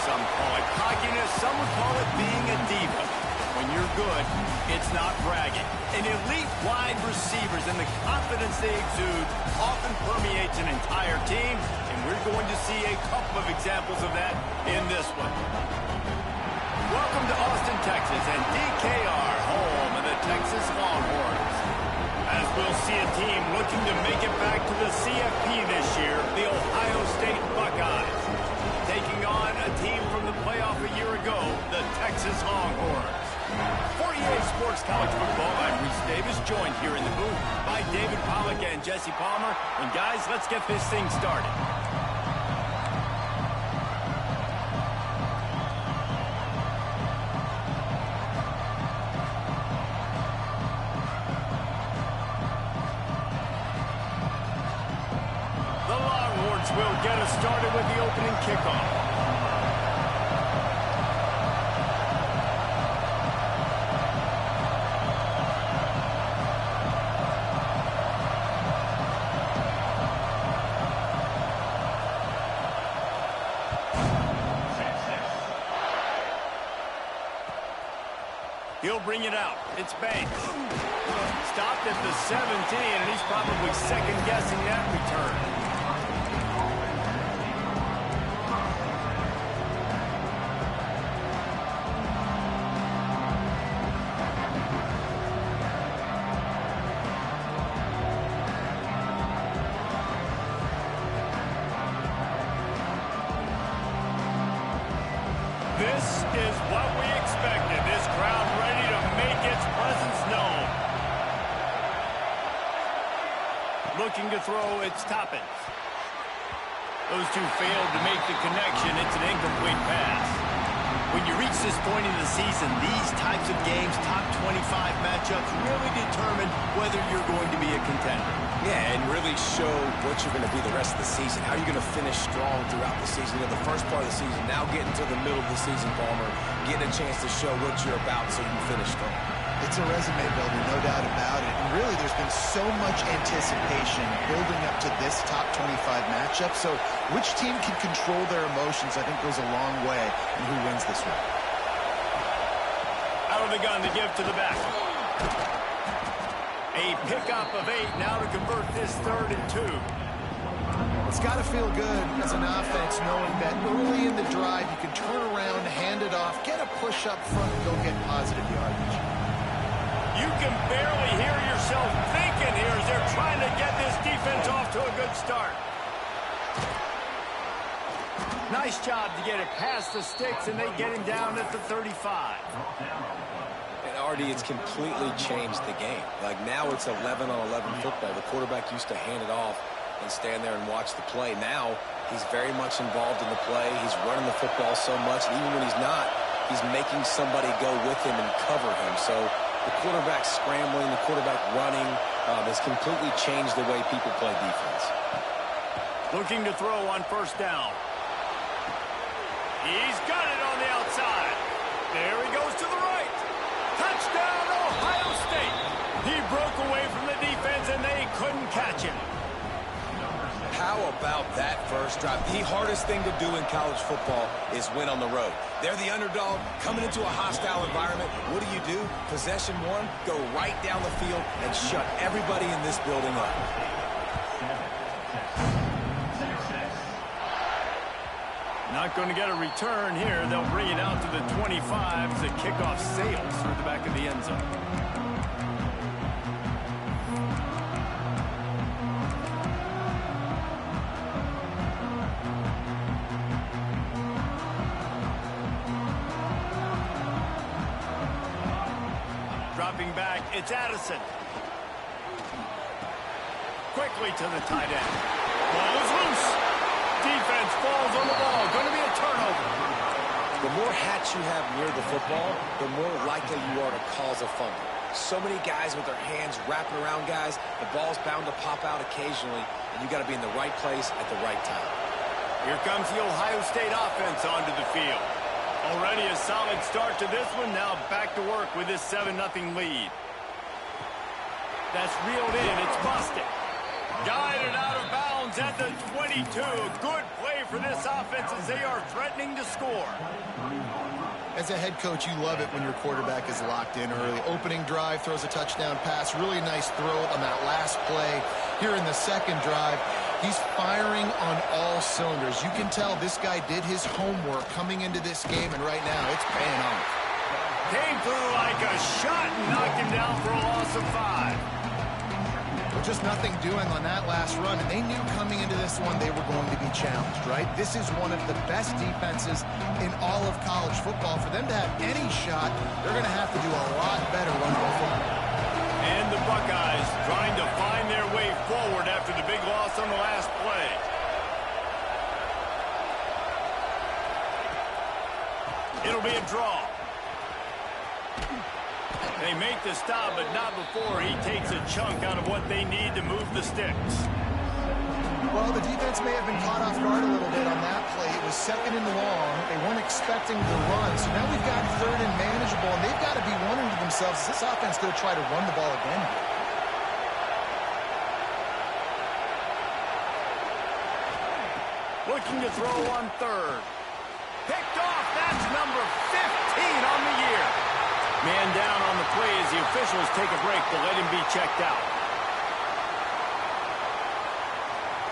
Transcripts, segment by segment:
some call it cockiness. Some would call it being a diva. When you're good, it's not bragging. And elite wide receivers and the confidence they exude often permeates an entire team, and we're going to see a couple of examples of that in this one. Welcome to Austin, Texas, and DKR, home of the Texas Longhorns. As we'll see a team looking to make it back to the CFP this year, the Ohio State Buckeyes, taking on a team from the playoff a year ago, the Texas Longhorns. For EA Sports College Football, I'm Reese Davis, joined here in the booth by David Pollack and Jesse Palmer. And guys, let's get this thing started. The Longhorns will get us started with the opening kickoff. He'll bring it out. It's Banks. Stopped at the 17, and he's probably second-guessing that return. This is what we expected. This crowd ready to make its presence known. Looking to throw, it's Toppins. Those two failed to make the connection. It's an incomplete pass. When you reach this point in the season, these types of games, top 25 matchups, really determine whether you're going to be a contender. Yeah, and really show what you're going to be the rest of the season. How you're going to finish strong throughout the season. You know, the first part of the season, now getting to the middle of the season, Palmer, getting a chance to show what you're about so you can finish strong. It's a resume builder, no doubt about it. And really, there's been so much anticipation building up to this top 25 matchup. So which team can control their emotions, I think, goes a long way in who wins this one. Out of the gun to give to the back. A pickup of 8 now to convert this 3rd and 2. It's got to feel good as an offense knowing that early in the drive you can turn around, hand it off, get a push up front, and go get positive yardage. You can barely hear yourself thinking here as they're trying to get this defense off to a good start. Nice job to get it past the sticks, and they get him down at the 35. Already, it's completely changed the game. Like now it's 11-on-11 football. The quarterback used to hand it off and stand there and watch the play. Now he's very much involved in the play. He's running the football so much, and even when he's not, he's making somebody go with him and cover him. So the quarterback scrambling, the quarterback running has completely changed the way people play defense. Looking to throw on 1st down. He's got it on the outside. There he goes to the right. Touchdown, Ohio State. He broke away from the defense, and they couldn't catch him. How about that first drive? The hardest thing to do in college football is win on the road. They're the underdog coming into a hostile environment. What do? Possession 1, go right down the field and shut everybody in this building up. Not going to get a return here. They'll bring it out to the 25 as the kickoff sails through the back of the end zone. Dropping back, it's Addison. Quickly to the tight end. Ball is loose. Defense falls on the ball. Going to be a turnover. The more hats you have near the football, the more likely you are to cause a fumble. So many guys with their hands wrapping around guys, the ball's bound to pop out occasionally, and you got to be in the right place at the right time. Here comes the Ohio State offense onto the field. Already a solid start to this one. Now back to work with this 7-0 lead. That's reeled in. It's busted. Guided out of bounds yards at the 22. Good play for this offense as they are threatening to score. As a head coach, you love it when your quarterback is locked in early. Opening drive, throws a touchdown pass. Really nice throw on that last play. Here in the second drive, he's firing on all cylinders. You can tell this guy did his homework coming into this game, and right now it's paying off. Came through like a shot and knocked him down for a loss of 5. Just nothing doing on that last run, and they knew coming into this one they were going to be challenged, right? This is one of the best defenses in all of college football. For them to have any shot, they're going to have to do a lot better running the football. And the Buckeyes trying to find their way forward after the big loss on the last play. It'll be a draw. They make the stop, but not before he takes a chunk out of what they need to move the sticks. Well, the defense may have been caught off guard a little bit on that play. It was second and long. They weren't expecting the run. So now we've got third and manageable, and they've got to be wondering to themselves, is this offense going to try to run the ball again here? Looking to throw on third. Picked off. That's number 15 on the year. Man down on the play as the officials take a break to let him be checked out.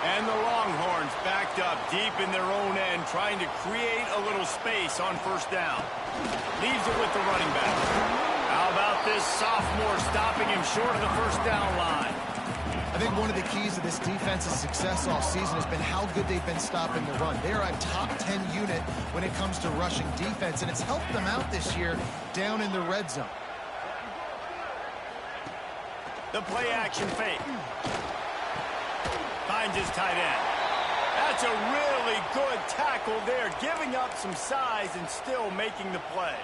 And the Longhorns backed up deep in their own end, trying to create a little space on first down. Leaves it with the running back. How about this sophomore stopping him short of the first down line? I think one of the keys to this defense's success all season has been how good they've been stopping the run. They are a top 10 unit when it comes to rushing defense, and it's helped them out this year down in the red zone. The play action fake. Finds his tight end. That's a really good tackle there, giving up some size and still making the play.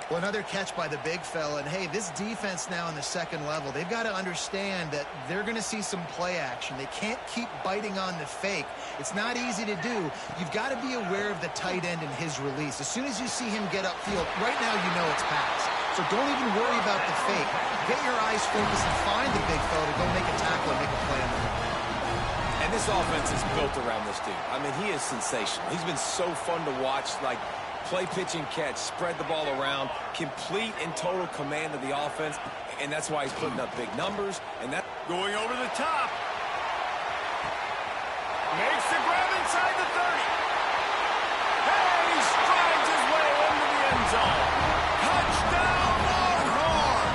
Well, another catch by the big fella. And, hey, this defense now in the second level, they've got to understand that they're going to see some play action. They can't keep biting on the fake. It's not easy to do. You've got to be aware of the tight end and his release. As soon as you see him get upfield, right now you know it's pass. So don't even worry about the fake. Get your eyes focused and find the big fella to go make a tackle and make a play on the ball. And this offense is built around this dude. I mean, he is sensational. He's been so fun to watch, like, play, pitch, and catch, spread the ball around, complete and total command of the offense, and that's why he's putting up big numbers. And that going over the top. Makes the grab inside the 30. And he strides his way into the end zone. Touchdown, Longhorns!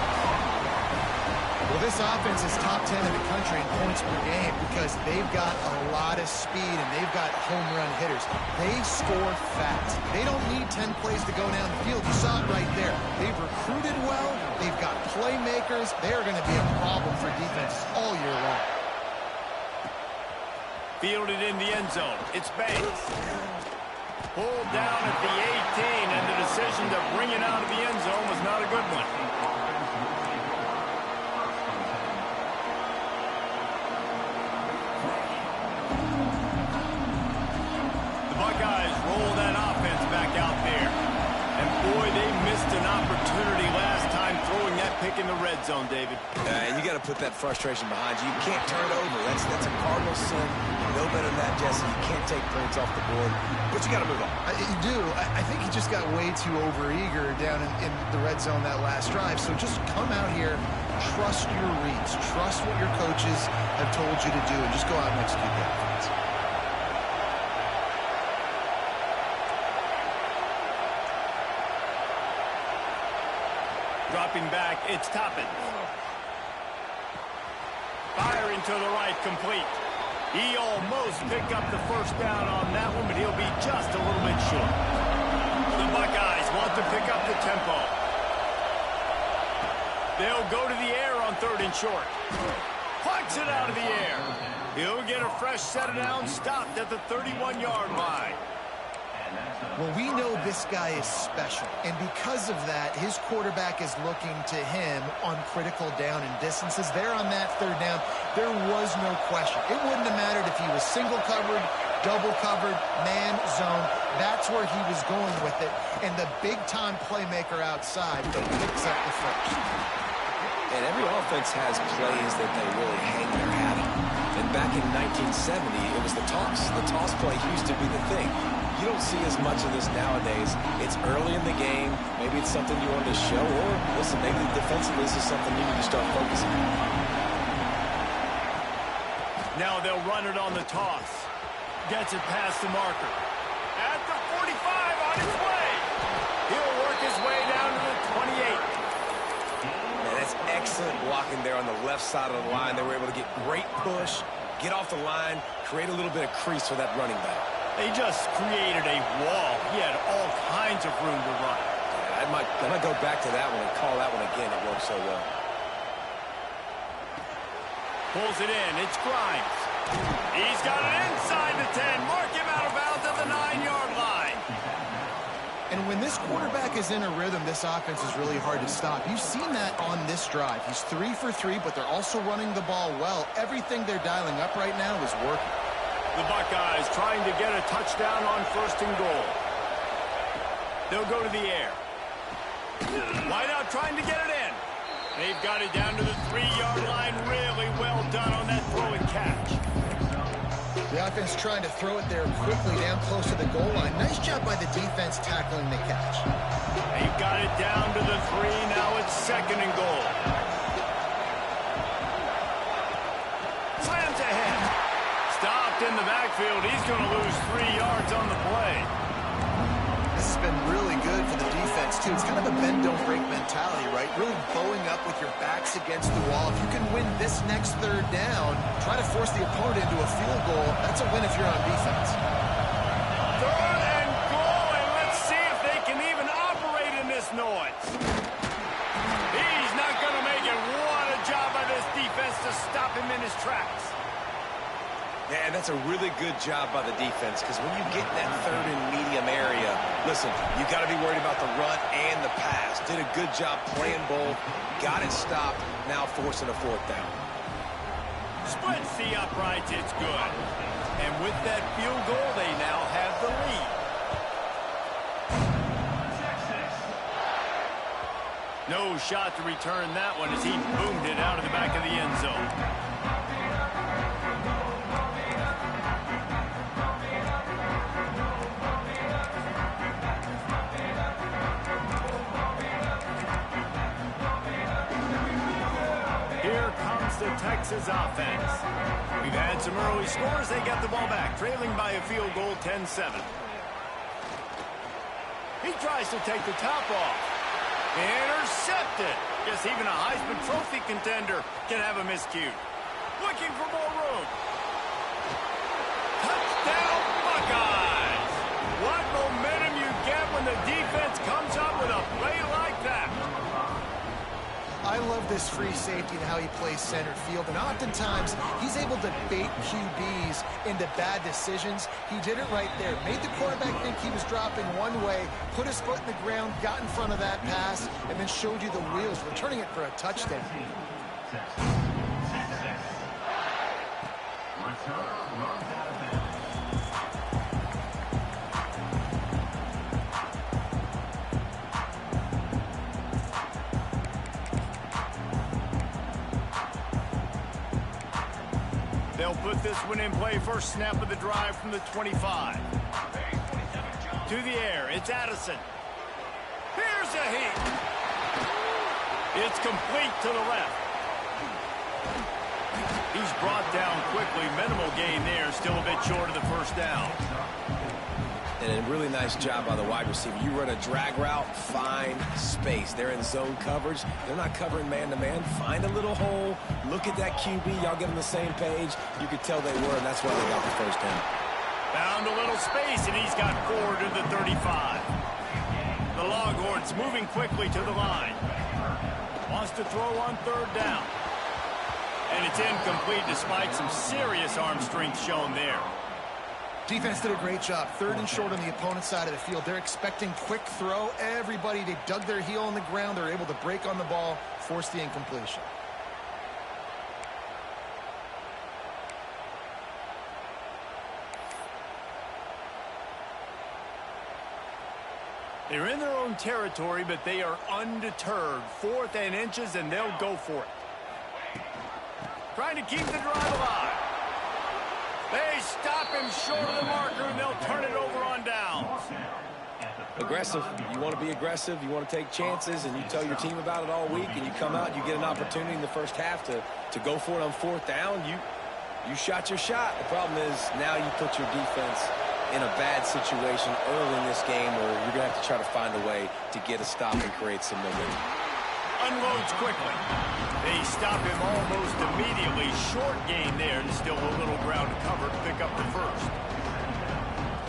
Well, this offense is top 10 in the country in points per game because they've got a lot of speed and they've got home run hitters. They score fast. They don't need 10 plays to go down the field. You saw it right there. They've recruited well. They've got playmakers. They are going to be a problem for defenses all year long. Fielded in the end zone. It's Banks. Pulled down at the 18, and the decision to bring it out of the end zone was not a good one. Buckeyes roll that offense back out there. And boy, they missed an opportunity last time throwing that pick in the red zone, David. and you got to put that frustration behind you. You can't turn it over. That's a cardinal sin. You know better than that, Jesse. You can't take points off the board, but you got to move on. You do. I think he just got way too overeager down in the red zone that last drive. So just come out here, trust your reads, trust what your coaches have told you to do, and just go out and execute that offense. Dropping back, it's Toppin. Firing to the right, complete. He almost picked up the first down on that one, but he'll be just a little bit short. The Buckeyes want to pick up the tempo. They'll go to the air on third and short. Plucks it out of the air. He'll get a fresh set of downs, stopped at the 31-yard line. Well, we know this guy is special, and because of that, his quarterback is looking to him on critical down and distances. There on that third down, there was no question. It wouldn't have mattered if he was single covered, double covered, man, zone. That's where he was going with it, and the big-time playmaker outside picks up the first. And every offense has plays that they really hang their hat on. And back in 1970, it was the toss. The toss play used to be the thing. You don't see as much of this nowadays. It's early in the game. Maybe it's something you want to show, or listen, maybe defensively this is something you need to start focusing on. Now they'll run it on the toss. Gets it past the marker. At the 45, on his way. He'll work his way down to the 28. Man, that's excellent blocking there on the left side of the line. They were able to get great push, get off the line, create a little bit of crease for that running back. They just created a wall. He had all kinds of room to run. Yeah, I might go back to that one and call that one again. It worked so well. Pulls it in. It's Grimes. He's got it inside the 10. Mark him out of bounds at the 9-yard line. And when this quarterback is in a rhythm, this offense is really hard to stop. You've seen that on this drive. He's 3 for 3, but they're also running the ball well. Everything they're dialing up right now is working. The Buckeyes trying to get a touchdown on 1st and goal. They'll go to the air. Wideout trying to get it in. They've got it down to the 3-yard line. Really well done on that throw and catch. The offense trying to throw it there quickly down close to the goal line. Nice job by the defense tackling the catch. They've got it down to the 3. Now it's 2nd and goal. Slams ahead. Stopped in the backfield. He's going to lose 3 yards on the play. This has been really good for the defense, too. It's kind of a bend-don't-break mentality, right? Really bowing up with your backs against the wall. If you can win this next 3rd down, try to force the opponent into a field goal. That's a win if you're on defense. 3rd and goal, and let's see if they can even operate in this noise. He's not going to make it. What a job by this defense to stop him in his tracks. Yeah, and that's a really good job by the defense, because when you get in that 3rd and medium area, listen, you got to be worried about the run and the pass. Did a good job playing both, got it stopped, now forcing a 4th down. Splits the uprights, it's good. And with that field goal, they now have the lead. No shot to return that one as he boomed it out of the back of the end zone. The Texas offense. We've had some early scores. They got the ball back, trailing by a field goal, 10-7. He tries to take the top off. Intercepted. Guess even a Heisman Trophy contender can have a miscue. Looking for more room. Touchdown, Buckeyes. What momentum you get when the defense comes up with a play like that. I love this free safety and how he plays center field, and oftentimes he's able to bait QBs into bad decisions. He did it right there. Made the quarterback think he was dropping one way, put his foot in the ground, got in front of that pass, and then showed you the wheels, returning it for a touchdown. They'll put this one in play. First snap of the drive from the 25. To the air, it's Addison. Here's a heat. It's complete to the left. He's brought down quickly. Minimal gain there. Still a bit short of the 1st down. And a really nice job by the wide receiver. You run a drag route, find space. They're in zone coverage. They're not covering man-to-man. Find a little hole. Look at that QB. Y'all get on the same page. You could tell they were, and that's why they got the 1st down. Found a little space, and he's got 4 to the 35. The Longhorns moving quickly to the line. Wants to throw on 3rd down. And it's incomplete despite some serious arm strength shown there. Defense did a great job. 3rd and short on the opponent's side of the field. They're expecting quick throw. Everybody, they dug their heel on the ground. They're able to break on the ball, force the incompletion. They're in their own territory, but they are undeterred. 4th and inches, and they'll go for it. Trying to keep the drive alive. stop him short of the marker, and they'll turn it over on downs. Aggressive. You want to be aggressive. You want to take chances, and you tell your team about it all week, and you come out and you get an opportunity in the first half to go for it on fourth down. You shot your shot. The problem is now you put your defense in a bad situation early in this game where you're going to have to try to find a way to get a stop and create some momentum. Unloads quickly. They stop him almost immediately. Short gain there, and still a little ground to cover to pick up the first.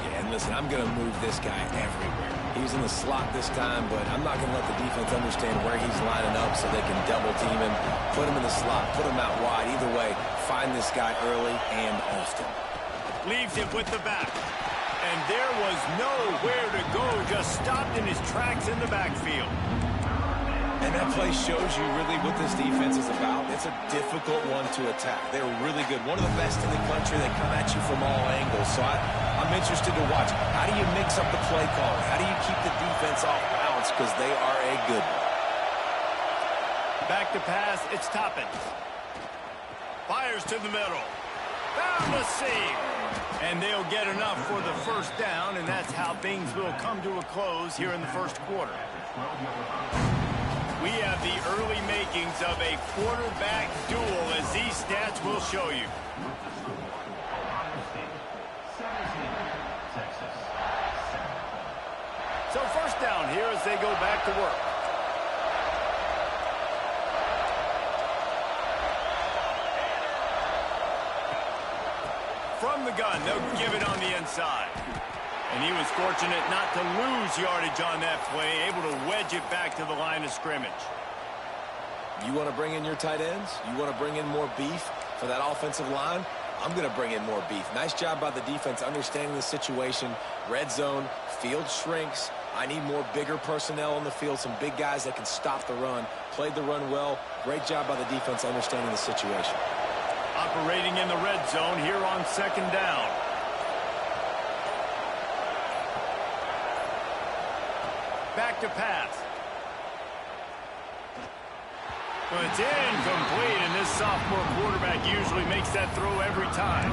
Yeah, and listen, I'm going to move this guy everywhere. He's in the slot this time, but I'm not going to let the defense understand where he's lining up so they can double team him, put him in the slot, put him out wide. Either way, find this guy early and often. Leaves it with the back. And there was nowhere to go, just stopped in his tracks in the backfield. And that play shows you really what this defense is about. It's a difficult one to attack. They're really good. One of the best in the country. They come at you from all angles. So I'm interested to watch. How do you mix up the play calling? How do you keep the defense off balance? Because they are a good one. Back to pass. It's Toppin. Fires to the middle. Found the seam. And they'll get enough for the first down, and that's how things will come to a close here in the first quarter. We have the early makings of a quarterback duel, as these stats will show you. So first down here as they go back to work. From the gun, they'll give it on the inside. And he was fortunate not to lose yardage on that play, able to wedge it back to the line of scrimmage. You want to bring in your tight ends? You want to bring in more beef for that offensive line? I'm going to bring in more beef. Nice job by the defense understanding the situation. Red zone, field shrinks. I need more bigger personnel on the field, some big guys that can stop the run. Played the run well. Great job by the defense understanding the situation. Operating in the red zone here on second down. Back to pass. Well, it's incomplete, and this sophomore quarterback usually makes that throw every time.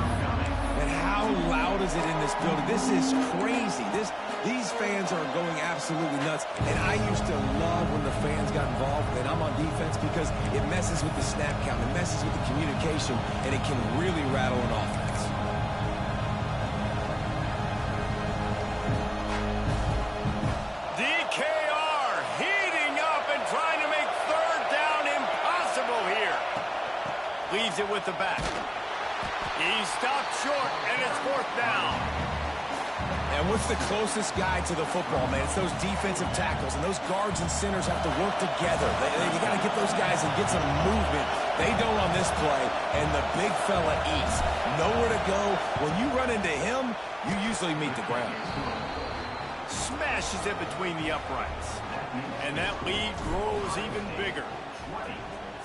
And how loud is it in this building? This is crazy. These fans are going absolutely nuts. And I used to love when the fans got involved, and I'm on defense, because it messes with the snap count, it messes with the communication, and it can really rattle an offense. Leaves it with the back. He stopped short, and it's fourth down. And what's the closest guy to the football, man? It's those defensive tackles, and those guards and centers have to work together. You got to get those guys and get some movement. They don't on this play, and the big fella eats. Nowhere to go. When you run into him, you usually meet the ground. Smashes it between the uprights. And that lead grows even bigger.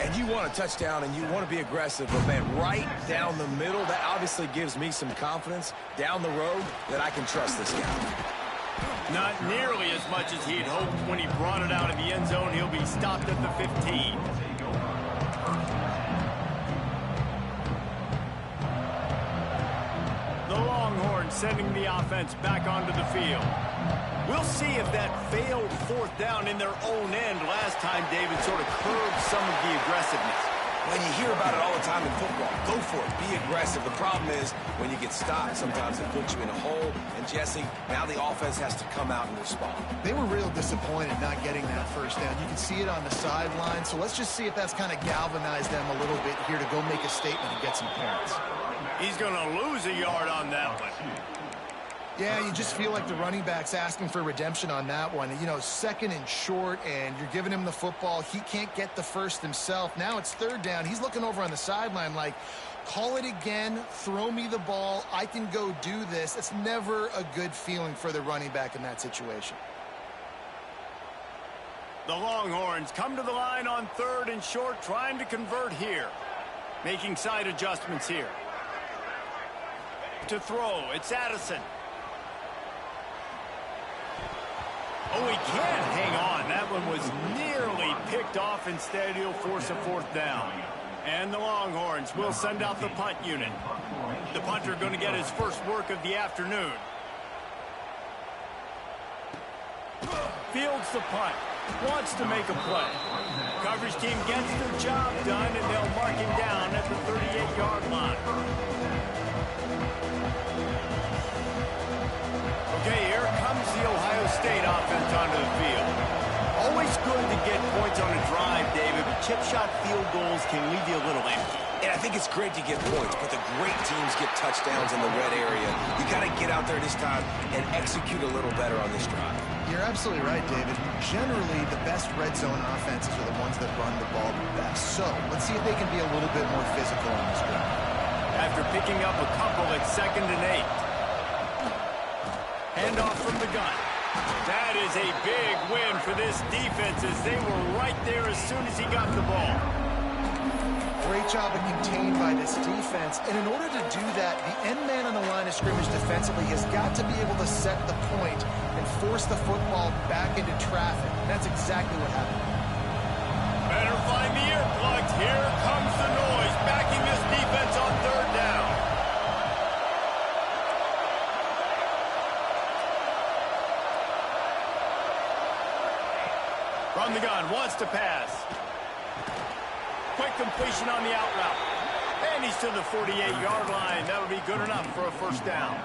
And you want a touchdown, and you want to be aggressive, but, man, right down the middle, that obviously gives me some confidence down the road that I can trust this guy. Not nearly as much as he'd hoped when he brought it out of the end zone. He'll be stopped at the 15. The Longhorns sending the offense back onto the field. We'll see if that failed fourth down in their own end last time, David, sort of curbed some of the aggressiveness. When you hear about it all the time in football, go for it, be aggressive. The problem is when you get stopped, sometimes it puts you in a hole. And, Jesse, now the offense has to come out and respond. They were real disappointed not getting that first down. You can see it on the sideline. So let's just see if that's kind of galvanized them a little bit here to go make a statement and get some points. He's going to lose a yard on that one. Yeah, you just feel like the running back's asking for redemption on that one. You know, second and short, and you're giving him the football. He can't get the first himself. Now it's third down. He's looking over on the sideline like, call it again, throw me the ball, I can go do this. It's never a good feeling for the running back in that situation. The Longhorns come to the line on third and short, trying to convert here. Making side adjustments here. To throw, it's Addison. Oh, he can't hang on. That one was nearly picked off. Instead, he'll force a fourth down. And the Longhorns will send out the punt unit. The punter going to get his first work of the afternoon. Fields the punt. Wants to make a play. Coverage team gets their job done, and they'll mark him down at the 38-yard line. Okay, here comes the Ohio State offense onto the field. Always good to get points on a drive, David, but chip shot field goals can leave you a little empty. And I think it's great to get points, but the great teams get touchdowns in the red area. You got to get out there this time and execute a little better on this drive. You're absolutely right, David. Generally, the best red zone offenses are the ones that run the ball the best. So, let's see if they can be a little bit more physical on this drive. After picking up a couple at 2nd and 8. Handoff from the gun. That is a big win for this defense as they were right there as soon as he got the ball. Great job of contained by this defense. And in order to do that, the end man on the line of scrimmage defensively has got to be able to set the point and force the football back into traffic. And that's exactly what happened. Better find the earplugs. Here comes the noise, backing this defense on 3rd down. From the gun, wants to pass. Quick completion on the out route. And he's to the 48-yard line. That'll be good enough for a first down.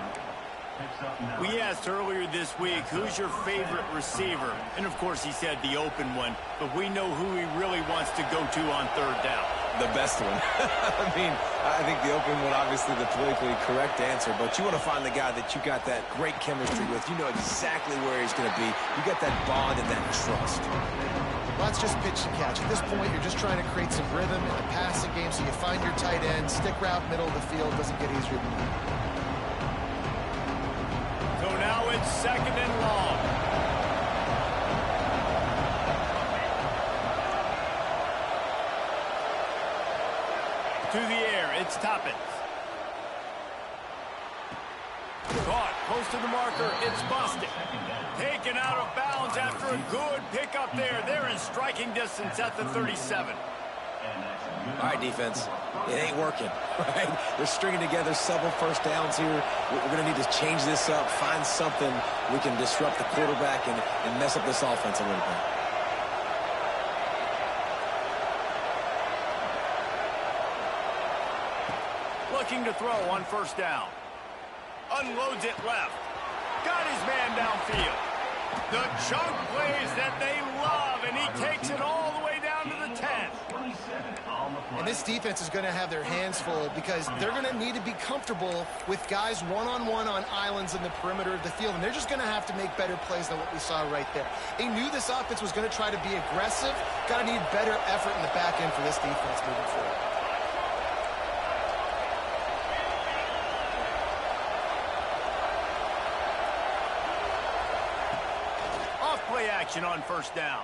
We asked earlier this week, who's your favorite receiver? And, of course, he said the open one. But we know who he really wants to go to on 3rd down. The best one. I mean, I think the open one, obviously the politically correct answer, but you want to find the guy that you got that great chemistry with. You know exactly where he's going to be. You got that bond and that trust. Well, that's just pitch and catch. At this point, you're just trying to create some rhythm in the passing game, so you find your tight end, stick route, middle of the field, doesn't get easier than that. So now it's 2nd and long. To the air, it's Toppins. Caught, close to the marker, it's busted. Taken out of bounds after a good pickup there. They're in striking distance at the 37. All right, defense. It ain't working, right? They're stringing together several first downs here. We're going to need to change this up, find something we can disrupt the quarterback and mess up this offense a little bit. Looking to throw on 1st down. Unloads it left. Got his man downfield. The chunk plays that they love, and he takes it all the way down to the 10. And this defense is going to have their hands full because they're going to need to be comfortable with guys one-on-one on islands in the perimeter of the field, and they're just going to have to make better plays than what we saw right there. They knew this offense was going to try to be aggressive. Got to need better effort in the back end for this defense moving forward. Action on 1st down.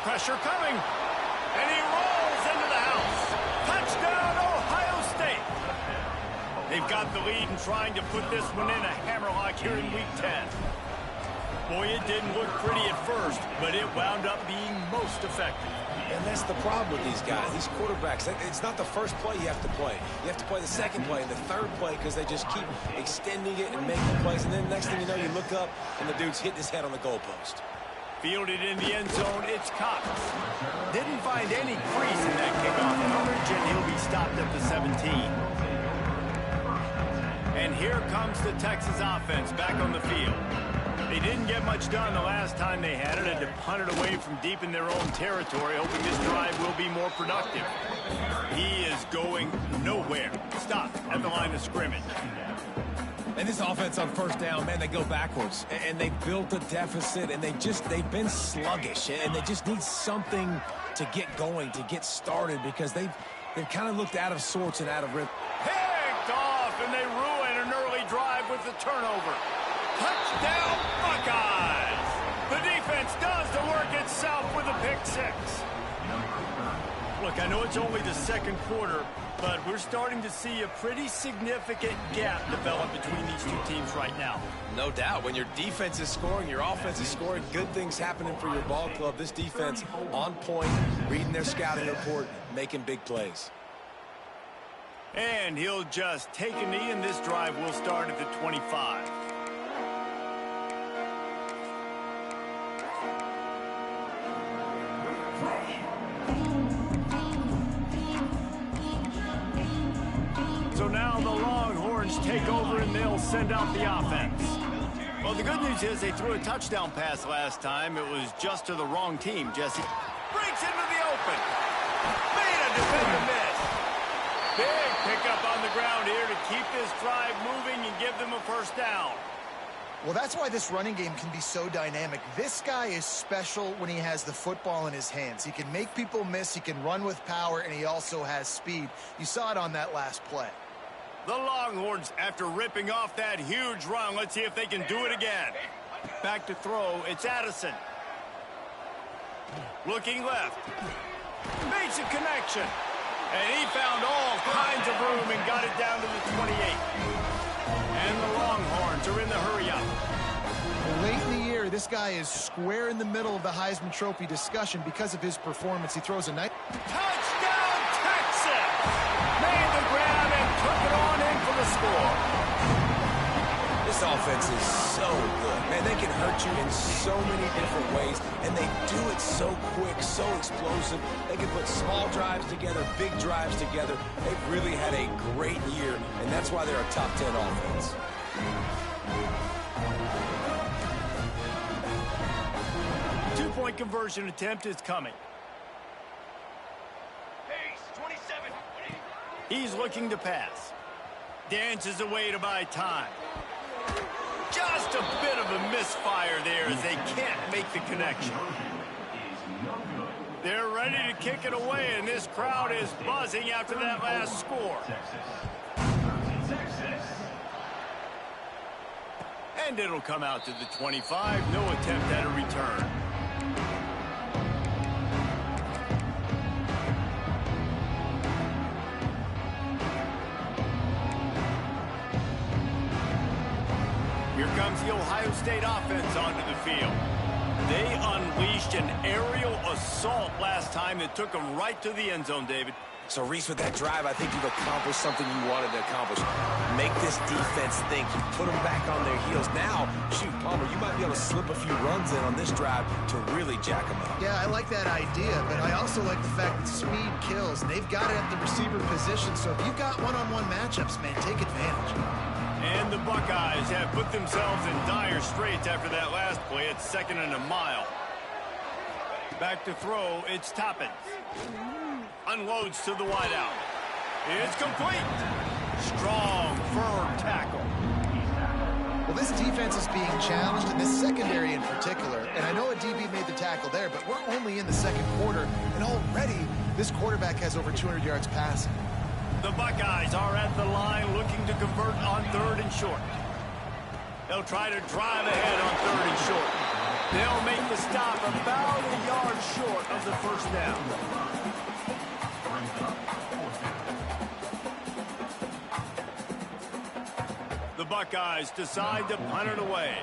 Pressure coming. And he rolls into the house. Touchdown, Ohio State. They've got the lead and trying to put this one in a hammerlock here in Week 10. Boy, it didn't look pretty at first, but it wound up being most effective. And that's the problem with these guys, these quarterbacks. It's not the first play you have to play. You have to play the second play and the third play because they just keep extending it and making plays. And then next thing you know, you look up and the dude's hitting his head on the goalpost. Fielded in the end zone, it's Cox. Didn't find any crease in that kickoff coverage, and he'll be stopped at the 17. And here comes the Texas offense back on the field. They didn't get much done the last time they had it, and to punt it away from deep in their own territory, hoping this drive will be more productive. He is going nowhere. Stopped at the line of scrimmage. And this offense on 1st down, man, they go backwards. And they built a deficit, and they've been sluggish. And they just need something to get going, to get started, because they've kind of looked out of sorts and out of rhythm. Picked off, and they ruin an early drive with the turnover. Touchdown, Buckeyes! The defense does the work itself with a pick 6. Look, I know it's only the second quarter, but we're starting to see a pretty significant gap develop between these two teams right now. No doubt. When your defense is scoring, your offense is scoring, good things happening for your ball club. This defense on point, reading their scouting report, making big plays. And he'll just take a knee, and this drive will start at the 25. So now the Longhorns take over, and they'll send out the offense. Well, the good news is they threw a touchdown pass last time. It was just to the wrong team, Jesse. Breaks into the open. Made a defender miss. Big pickup on the ground here to keep this drive moving and give them a first down. Well, that's why this running game can be so dynamic. This guy is special when he has the football in his hands. He can make people miss, he can run with power, and he also has speed. You saw it on that last play. The Longhorns, after ripping off that huge run, let's see if they can do it again. Back to throw, it's Addison. Looking left. Makes a connection. And he found all kinds of room and got it down to the 28. And the Longhorns are in the hurry-up. Late in the year, this guy is square in the middle of the Heisman Trophy discussion because of his performance. He throws a nice... Touchdown, Texas! Made the grab and took it on in for the score. This offense is so good. Man, they can hurt you in so many different ways, and they do it so quick, so explosive. They can put small drives together, big drives together. They've really had a great year, and that's why they're a top 10 offense. Two-point conversion attempt is coming. Pace, 27. He's looking to pass. Dances away to buy time. Just a bit of a misfire there as they can't make the connection. They're ready to kick it away, and this crowd is buzzing after that last score. And it'll come out to the 25. No attempt at a return. Here comes the Ohio State offense onto the field. They unleashed an aerial assault last time that took them right to the end zone, David. So, Reese, with that drive, I think you've accomplished something you wanted to accomplish. Make this defense think. You put them back on their heels. Now, shoot, Palmer, you might be able to slip a few runs in on this drive to really jack them up. Yeah, I like that idea, but I also like the fact that speed kills. And they've got it at the receiver position, so if you've got one-on-one matchups, man, take advantage. And the Buckeyes have put themselves in dire straits after that last play. It's 2nd and a mile. Back to throw, it's Toppins. Unloads to the wideout. It's complete. Strong, firm tackle. Well, this defense is being challenged, and this secondary in particular. And I know a DB made the tackle there, but we're only in the second quarter, and already this quarterback has over 200 yards passing. The Buckeyes are at the line looking to convert on 3rd and short. They'll try to drive ahead on 3rd and short. They'll make the stop about a yard short of the first down. The Buckeyes decide to punt it away.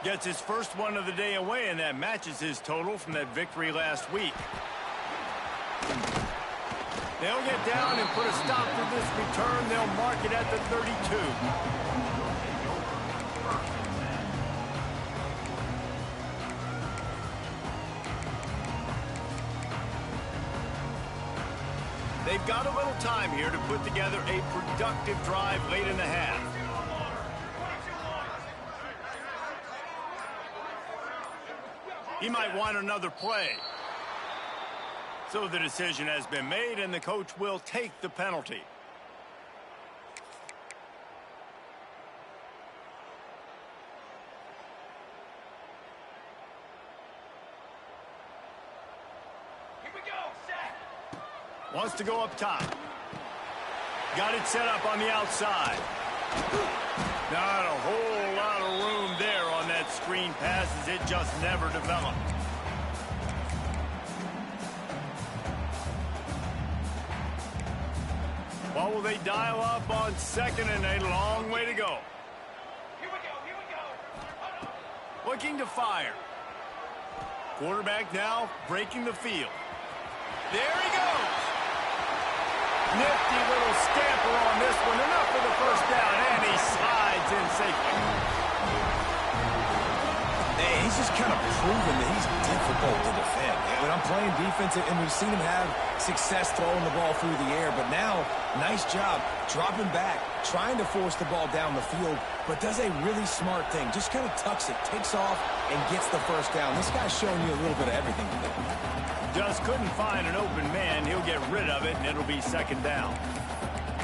Gets his first one of the day away, and that matches his total from that victory last week. They'll get down and put a stop to this return. They'll mark it at the 32. They've got a little time here to put together a productive drive late in the half. He might want another play. So the decision has been made, and the coach will take the penalty. Here we go, set. Wants to go up top. Got it set up on the outside. Not a whole lot of room there on that screen passes, it just never developed. What will they dial up on 2nd and a long way to go? Here we go. Looking to fire. Quarterback now breaking the field. There he goes. Nifty little scamper on this one. Enough for the first down, and he slides in safely. Hey, he's just kind of proven that he's difficult to defend. When I'm playing defense, and we've seen him have success throwing the ball through the air, but now, nice job dropping back, trying to force the ball down the field, but does a really smart thing. Just kind of tucks it, takes off, and gets the first down. This guy's showing you a little bit of everything today. Just couldn't find an open man. He'll get rid of it, and it'll be 2nd down.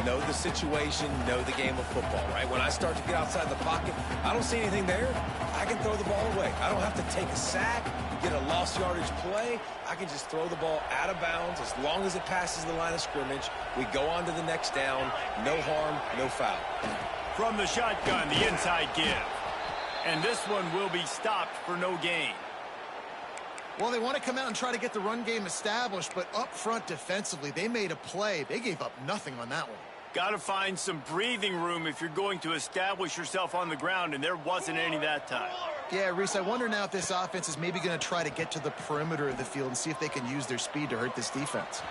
Know the situation, know the game of football, right? When I start to get outside the pocket, I don't see anything there, I can throw the ball away. I don't have to take a sack, get a lost yardage play. I can just throw the ball out of bounds as long as it passes the line of scrimmage. We go on to the next down. No harm, no foul. From the shotgun, the inside give. And this one will be stopped for no gain. Well, they want to come out and try to get the run game established, but up front defensively, they made a play. They gave up nothing on that one. Got to find some breathing room if you're going to establish yourself on the ground, and there wasn't any that time. Yeah, Reese, I wonder now if this offense is maybe going to try to get to the perimeter of the field and see if they can use their speed to hurt this defense.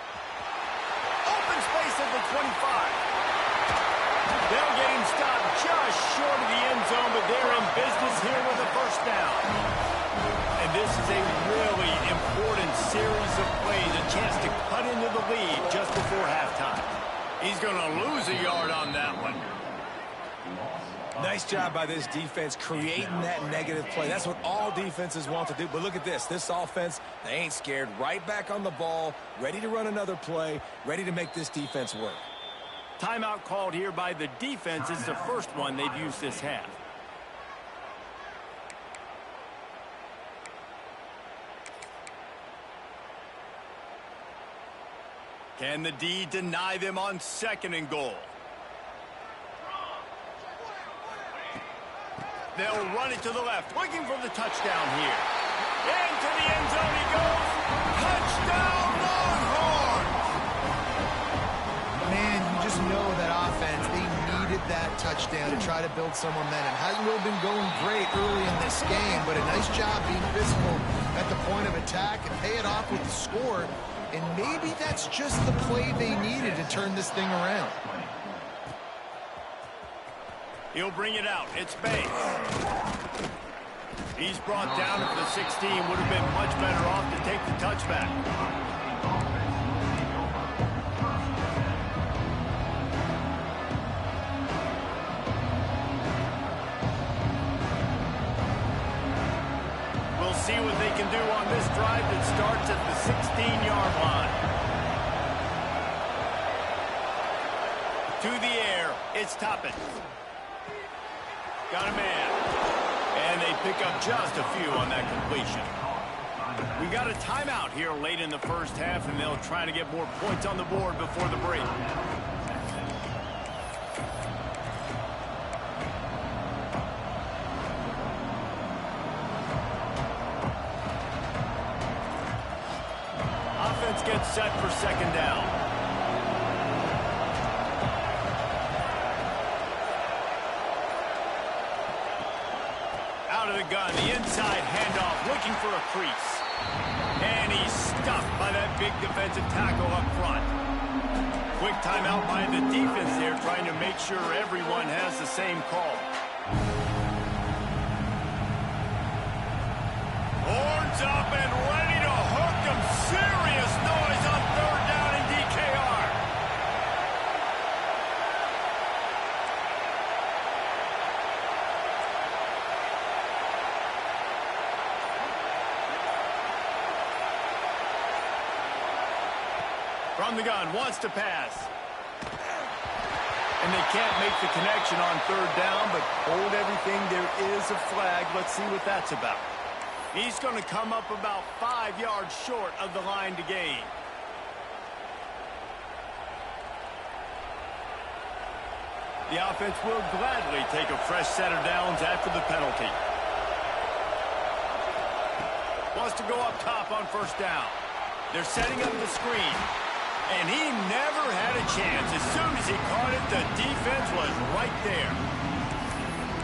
Open space at the 25. They'll get him stopped just short of the end zone, but they're in business here with a first down. And this is a really important series of plays, a chance to cut into the lead just before halftime. He's going to lose a yard on that one. Nice job by this defense creating that negative play. That's what all defenses want to do. But look at this. This offense, they ain't scared. Right back on the ball, ready to run another play, ready to make this defense work. Timeout called here by the defense. It's the first one they've used this half. Can the D deny them on 2nd and goal? They'll run it to the left, looking for the touchdown here. Into the end zone he goes. Touchdown, Longhorns! Man, you just know that offense, they needed that touchdown to try to build some momentum. Hasn't really been going great early in this game, but a nice job being physical at the point of attack and pay it off with the score. And maybe that's just the play they needed to turn this thing around. He'll bring it out. It's Banks. He's brought down at the 16. Would have been much better off to take the touchback. We'll see what they can do on this drive that starts at the 16-yard line. To the air, it's Toppin. Got a man. And they pick up just a few on that completion. We got a timeout here late in the first half, and they'll try to get more points on the board before the break. Offense gets set for 2nd down. Out of the gun, the inside handoff, looking for a crease. And he's stuffed by that big defensive tackle up front. Quick timeout by the defense there, trying to make sure everyone has the same call. Horns up and ready to hook them. Serious noise on 3rd down in DKR. From the gun, wants to pass. And they can't make the connection on 3rd down, but hold everything. There is a flag. Let's see what that's about. He's going to come up about 5 yards short of the line to gain. The offense will gladly take a fresh set of downs after the penalty. wants to go up top on first down. They're setting up the screen. And he never had a chance. As soon as he caught it, the defense was right there.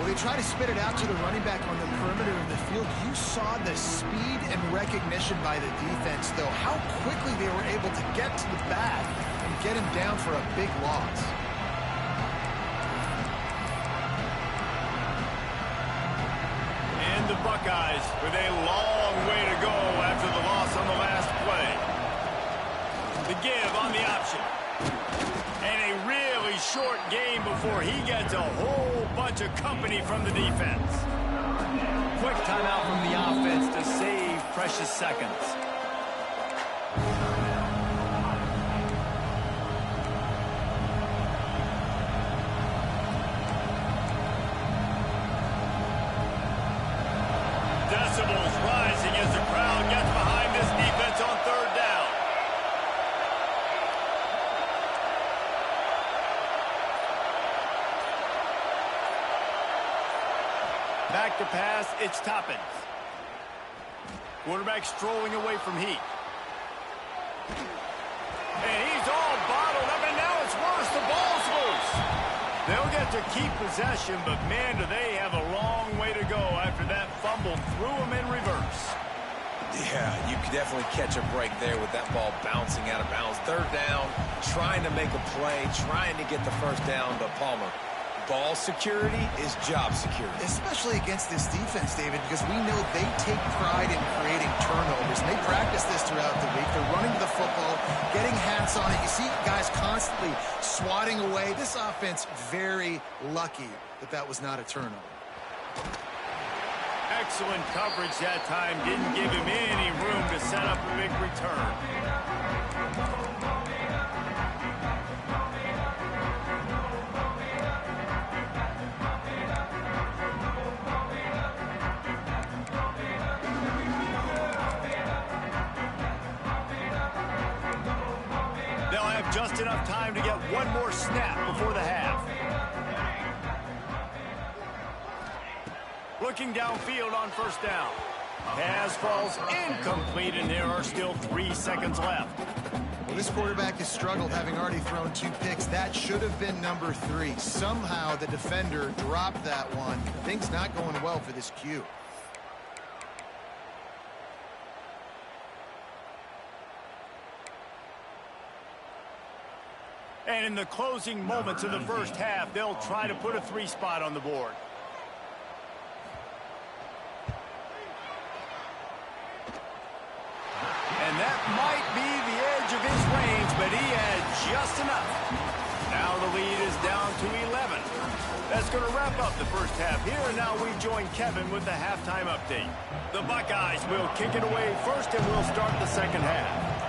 Well, they try to spit it out to the running back on the perimeter of the field. You saw the speed and recognition by the defense, though, how quickly they were able to get to the back and get him down for a big loss. And the Buckeyes with a long way to go after the loss on the last play. The give on the option. And a really short game before he gets a whole bunch of company from the defense. Quick timeout from the offense to save precious seconds. Decibels rising as the crowd gets behind this defense on third down. Back to pass, it's Toppins. Quarterback strolling away from Heat. And he's all bottled up, and now it's worse. The ball's loose. They'll get to keep possession, but man, do they have a long way to go after that fumble threw them in reverse. Yeah, you could definitely catch a break there with that ball bouncing out of bounds. Third down, trying to make a play, trying to get the first down, but Palmer, ball security is job security. Especially against this defense, David, because we know they take pride in creating turnovers. And they practice this throughout the week. They're running the football, getting hats on it. You see guys constantly swatting away. This offense very lucky that that was not a turnover. Excellent coverage that time. Didn't give him any room to set up a big return. They'll have just enough time to get one more snap before the half. Looking downfield on first down. Pass falls incomplete, and there are still 3 seconds left. Well, this quarterback has struggled, having already thrown 2 picks. That should have been number 3. Somehow the defender dropped that one. Things not going well for this Q. And in the closing moments of the first half, they'll try to put a 3 spot on the board. And that might be the edge of his range, but he had just enough. Now the lead is down to 11. That's going to wrap up the first half here, and now we join Kevin with the halftime update. The Buckeyes will kick it away first, and we'll start the second half.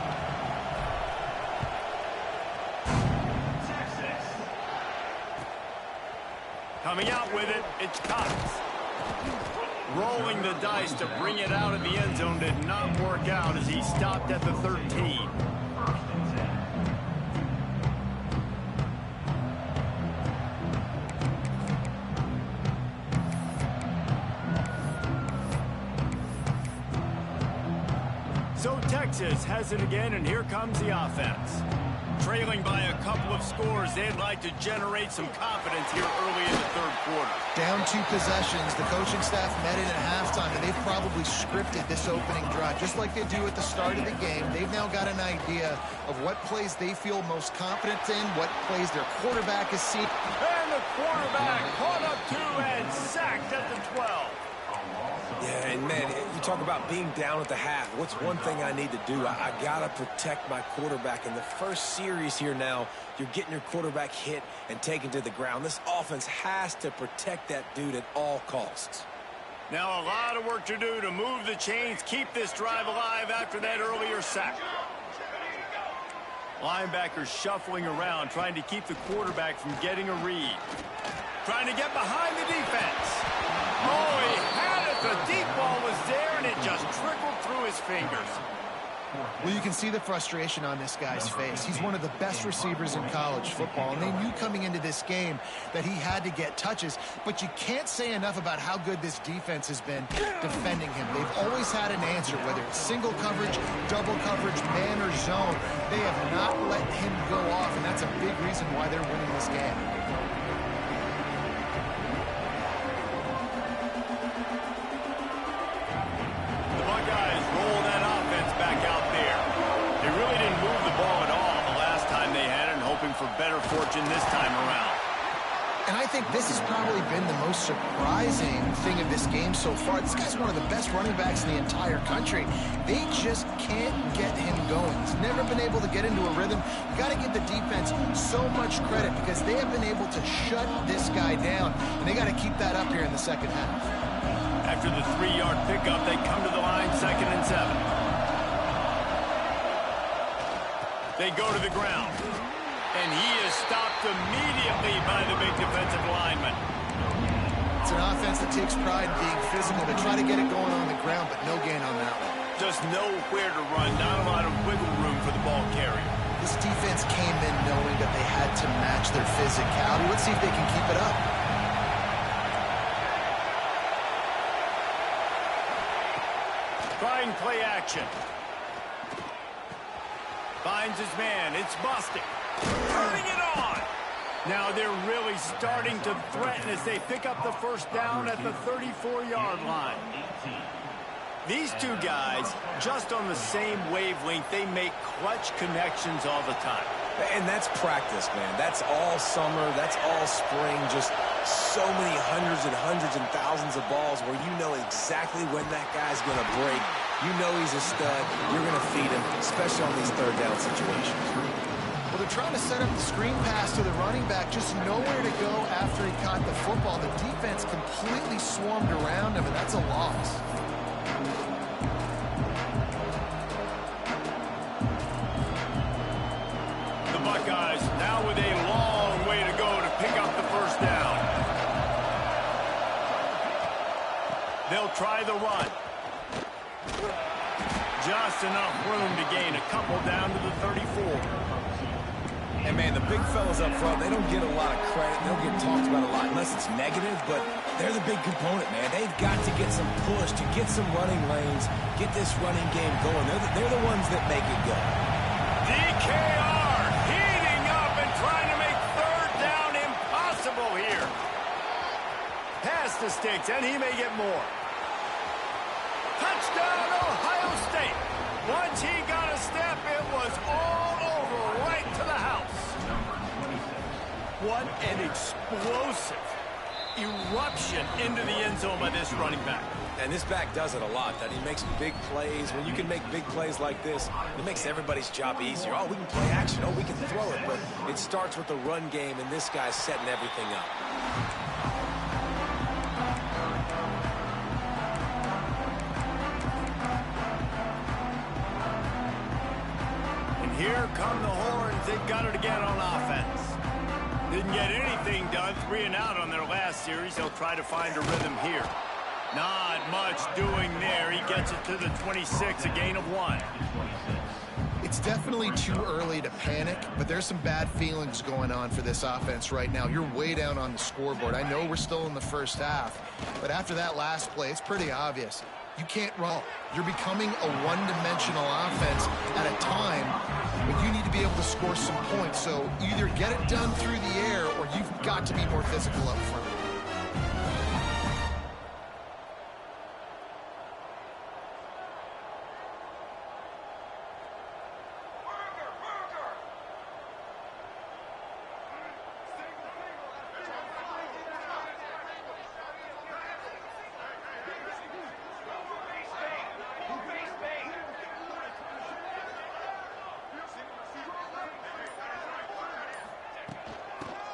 Coming out with it, it's Cox. Rolling the dice to bring it out of the end zone did not work out as he stopped at the 13. So Texas has it again, and here comes the offense. Trailing by a couple of scores, they'd like to generate some confidence here early in the third quarter. Down 2 possessions. The coaching staff met it at halftime, and they've probably scripted this opening drive, just like they do at the start of the game. They've now got an idea of what plays they feel most confident in, what plays their quarterback has seen. And the quarterback caught up 2 and sacked at the 12. Yeah, and man, you talk about being down at the half. What's one thing I need to do? I got to protect my quarterback. In the first series here now, you're getting your quarterback hit and taken to the ground. This offense has to protect that dude at all costs. Now a lot of work to do to move the chains, keep this drive alive after that earlier sack. Linebackers shuffling around, trying to keep the quarterback from getting a read. Trying to get behind the defense. Oh, he had it. The deep ball was there, and it just trickled through his fingers. Well, you can see the frustration on this guy's face. He's one of the best receivers in college football, and they knew coming into this game that he had to get touches, but you can't say enough about how good this defense has been defending him. They've always had an answer, whether it's single coverage, double coverage, man or zone. They have not let him go off, and that's a big reason why they're winning this game. The Buckeyes roll that offense back out there. They really didn't move the ball at all the last time they had it, and hoping for better fortune this time around. And I think this has probably been the most surprising thing of this game so far. This guy's one of the best running backs in the entire country. They just can't get him going. He's never been able to get into a rhythm. You got to give the defense so much credit because they have been able to shut this guy down, and they got to keep that up here in the second half. After the 3-yard pickup, they come to the line, 2nd and 7. They go to the ground. And he is stopped immediately by the big defensive lineman. It's an offense that takes pride in being physical. They try to get it going on the ground, but no gain on that one. Just nowhere to run, not a lot of wiggle room for the ball carrier. This defense came in knowing that they had to match their physicality. Let's see if they can keep it up. Trying play action. Finds his man. It's busted. Turning it on. Now they're really starting to threaten as they pick up the first down at the 34-yard line. These two guys, just on the same wavelength, they make clutch connections all the time. And that's practice, man. That's all summer. That's all spring. Just so many hundreds and thousands of balls where you know exactly when that guy's going to break. You know he's a stud. You're going to feed him, especially on these third down situations. Well, they're trying to set up the screen pass to the running back, just nowhere to go after he caught the football. The defense completely swarmed around him, and that's a loss. The Buckeyes now with a long way to go to pick up the first down. They'll try the run. Just enough room to gain a couple down to the 34. And, man, the big fellas up front, they don't get a lot of credit. They don't get talked about a lot unless it's negative, but they're the big component, man. They've got to get some push, to get some running lanes, get this running game going. They're the ones that make it go. DKR heating up and trying to make third down impossible here. Pass the sticks, and he may get more. Touchdown, Ohio State. Once he got a step, it was all over right to the house. What an explosive eruption into the end zone by this running back. And this back does it a lot, that he makes big plays. When you can make big plays like this, it makes everybody's job easier. Oh, we can play action. Oh, we can throw it. But it starts with the run game, and this guy's setting everything up. Here come the horns. They've got it again on offense. Didn't get anything done. 3 and out on their last series. They'll try to find a rhythm here. Not much doing there. He gets it to the 26, a gain of 1. It's definitely too early to panic, but there's some bad feelings going on for this offense right now. You're way down on the scoreboard. I know we're still in the first half, but after that last play, it's pretty obvious. You can't run. You're becoming a one-dimensional offense at a time when you need to be able to score some points. So either get it done through the air or you've got to be more physical up front.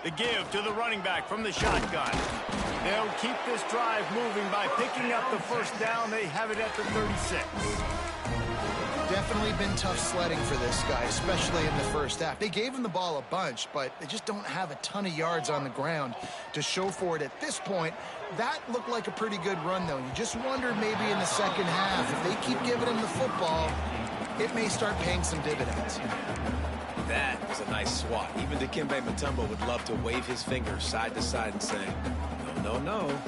The give to the running back from the shotgun. They'll keep this drive moving by picking up the first down. They have it at the 36. Definitely been tough sledding for this guy, especially in the first half. They gave him the ball a bunch, but they just don't have a ton of yards on the ground to show for it at this point. That looked like a pretty good run, though. You just wondered maybe in the second half, if they keep giving him the football, it may start paying some dividends. That was a nice swat. Even Dikembe Mutombo would love to wave his finger side to side and say, no, no, no.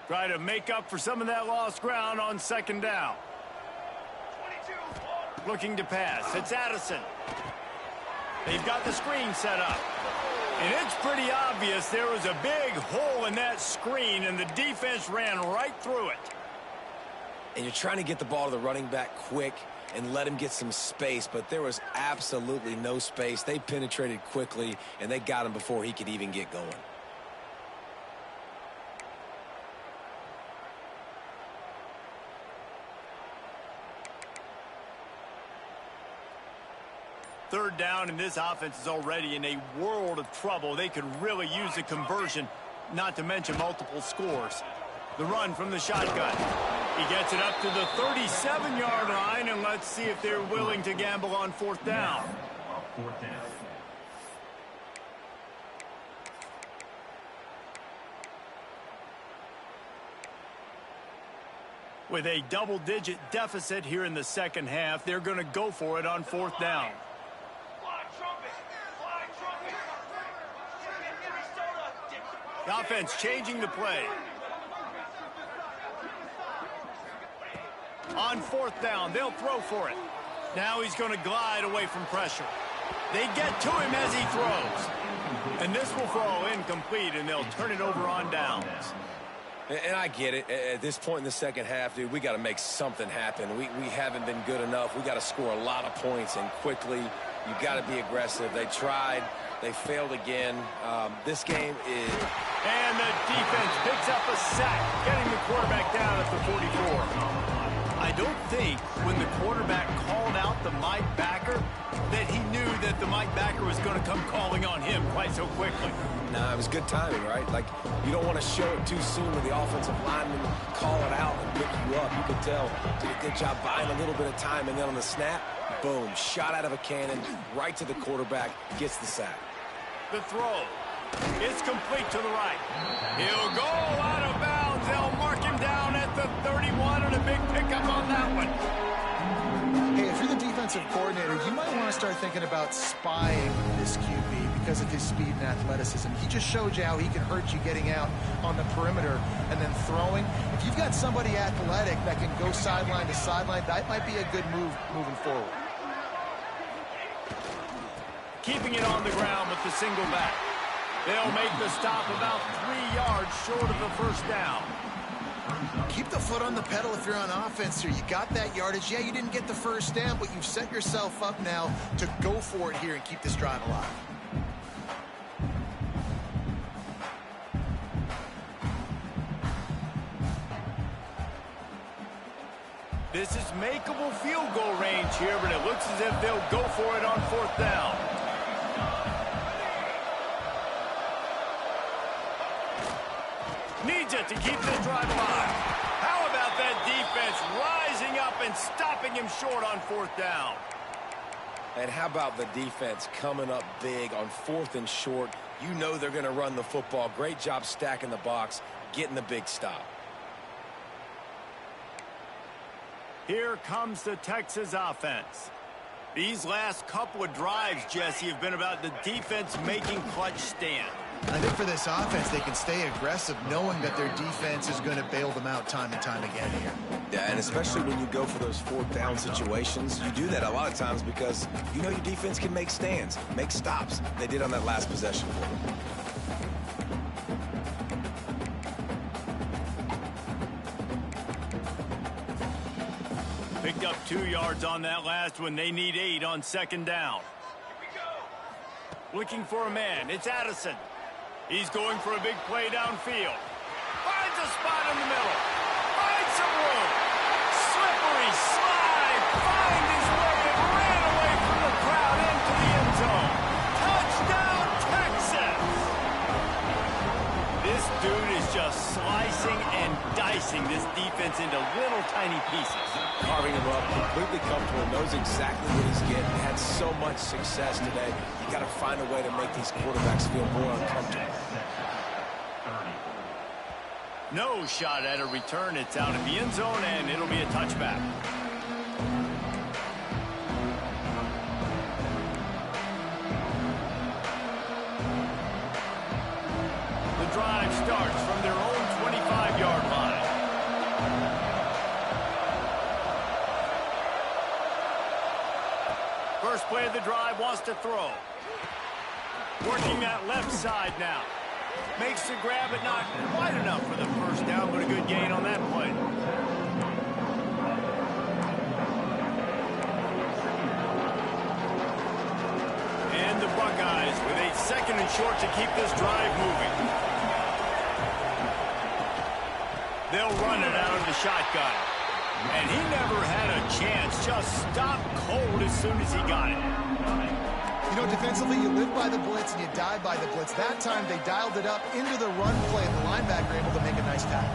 Try to make up for some of that lost ground on second down. 22. Looking to pass. It's Addison. They've got the screen set up. And it's pretty obvious there was a big hole in that screen, and the defense ran right through it. And you're trying to get the ball to the running back quick and let him get some space, but there was absolutely no space. They penetrated quickly, and they got him before he could even get going. Third down, and this offense is already in a world of trouble. They could really use a conversion, not to mention multiple scores. The run from the shotgun. He gets it up to the 37-yard line, and let's see if they're willing to gamble on fourth down. With a double-digit deficit here in the second half, they're going to go for it on fourth down. Fly trumpet. Fly trumpet. Minnesota. The offense changing the play. On fourth down, they'll throw for it. Now he's going to glide away from pressure. They get to him as he throws. And this will fall incomplete, and they'll turn it over on downs. And I get it. At this point in the second half, dude, we got to make something happen. We haven't been good enough. We got to score a lot of points, and quickly. You got to be aggressive. They tried. They failed again. This game is... And the defense picks up a sack, getting the quarterback down at the 44. I don't think when the quarterback called out the Mike backer that he knew that the Mike backer was going to come calling on him quite so quickly. Nah, it was good timing, right? Like, you don't want to show it too soon when the offensive lineman call it out and pick you up. You could tell, did a good job buying a little bit of time, and then on the snap, boom, shot out of a cannon, right to the quarterback, gets the sack. The throw. It's complete to the right. He'll go out of bounds. They'll mark him down at the 31, and a big pickup on that one. Hey, if you're the defensive coordinator, you might want to start thinking about spying this QB because of his speed and athleticism. He just showed you how he can hurt you getting out on the perimeter and then throwing. If you've got somebody athletic that can go sideline to sideline, that might be a good move moving forward. Keeping it on the ground with the single back. They'll make the stop about 3 yards short of the first down. Keep the foot on the pedal if you're on offense here. You got that yardage. Yeah, you didn't get the first down, but you've set yourself up now to go for it here and keep this drive alive. This is makeable field goal range here, but it looks as if they'll go for it on fourth down. Needs it to keep this drive alive. How about that defense rising up and stopping him short on fourth down? And how about the defense coming up big on fourth and short? You know they're going to run the football. Great job stacking the box, getting the big stop. Here comes the Texas offense. These last couple of drives, Jesse, have been about the defense making clutch stand. I think for this offense, they can stay aggressive knowing that their defense is going to bail them out time and time again here. Yeah, and especially when you go for those fourth down situations, you do that a lot of times because you know your defense can make stands, make stops. They did on that last possession for them. Picked up 2 yards on that last one. They need 8 on second down. Here we go. Looking for a man. It's Addison. He's going for a big play downfield. Finds a spot in the middle. Finds some room. Slippery slide. Find his way and ran away from the crowd into the end zone. Touchdown, Texas! This dude is just slicing and dicing this defense into little tiny pieces. Carving him up, completely comfortable, knows exactly what he's getting. Had so much success today. You got to find a way to make these quarterbacks feel more uncomfortable. No shot at a return. It's out of the end zone, and it'll be a touchback. The drive starts from their own 25-yard line. First play of the drive, wants to throw. Working that left side now. Makes the grab, but not quite enough for the first down, but a good gain on that play. And the Buckeyes with a 2nd and short to keep this drive moving. They'll run it out of the shotgun. And he never had a chance. Just stopped cold as soon as he got it. You know, defensively, you live by the blitz and you die by the blitz. That time, they dialed it up into the run play, and the linebacker able to make a nice tackle.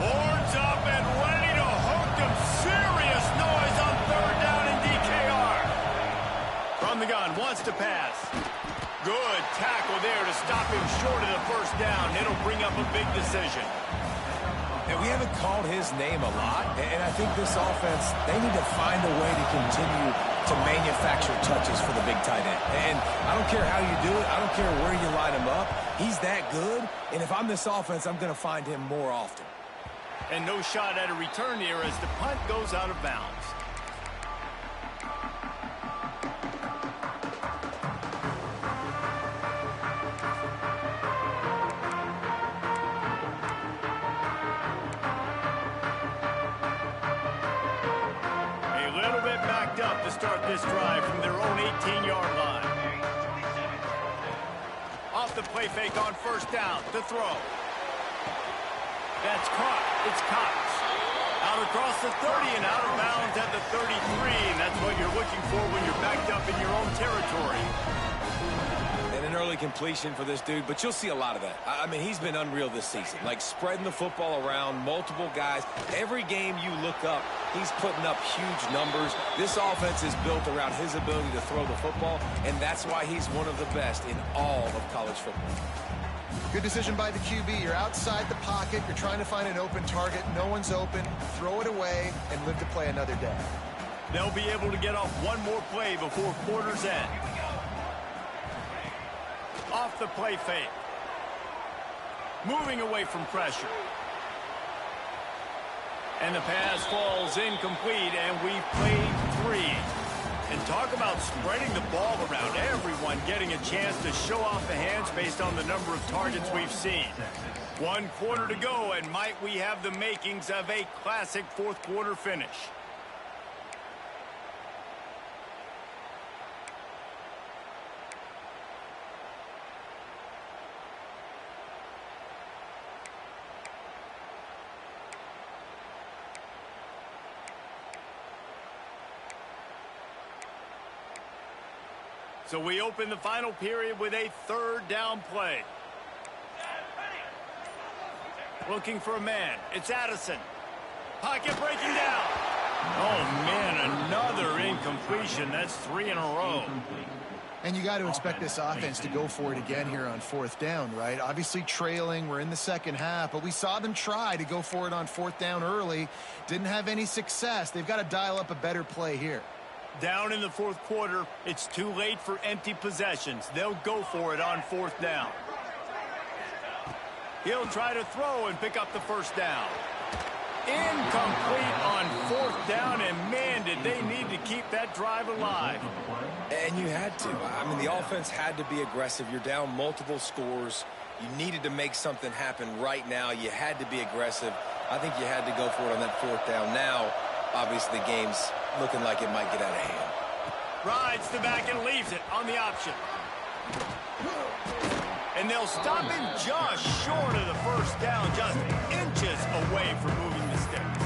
Horns up and ready to hook him. Serious noise on 3rd down in DKR. From the gun, wants to pass. Good tackle there to stop him short of the first down. It'll bring up a big decision. And we haven't called his name a lot, and I think this offense, they need to find a way to continue to manufacture touches for the big tight end. And I don't care how you do it. I don't care where you line him up. He's that good, and if I'm this offense, I'm going to find him more often. And no shot at a return here as the punt goes out of bounds. Up to start this drive from their own 18-yard line. Off the play fake on 1st down to throw. That's caught. It's Cox. Out across the 30 and out of bounds at the 33. And that's what you're looking for when you're backed up in your own territory. And an early completion for this dude, but you'll see a lot of that. I mean, he's been unreal this season. Like, spreading the football around, multiple guys. Every game you look up, he's putting up huge numbers. This offense is built around his ability to throw the football, and that's why he's one of the best in all of college football. Good decision by the QB. You're outside the pocket. You're trying to find an open target. No one's open. Throw it away and live to play another day. They'll be able to get off one more play before quarter's end. Off the play fake. Moving away from pressure. And the pass falls incomplete, and we've played 3. And talk about spreading the ball around. Everyone getting a chance to show off the hands based on the number of targets we've seen. 1 quarter to go, and might we have the makings of a classic 4th quarter finish. So we open the final period with a 3rd down play. Looking for a man. It's Addison. Pocket breaking down. Oh, man, another incompletion. That's 3 in a row. And you got to expect this offense to go for it again here on 4th down, right? Obviously trailing. We're in the 2nd half, but we saw them try to go for it on 4th down early. Didn't have any success. They've got to dial up a better play here. Down in the 4th quarter, it's too late for empty possessions. They'll go for it on 4th down. He'll try to throw and pick up the 1st down. Incomplete on 4th down, and man, did they need to keep that drive alive. And you had to. I mean, the offense had to be aggressive. You're down multiple scores. You needed to make something happen right now. You had to be aggressive. I think you had to go for it on that 4th down. Now, obviously, the game's looking like it might get out of hand. Rides the back and leaves it on the option. And they'll stop him just short of the 1st down, just inches away from moving the sticks.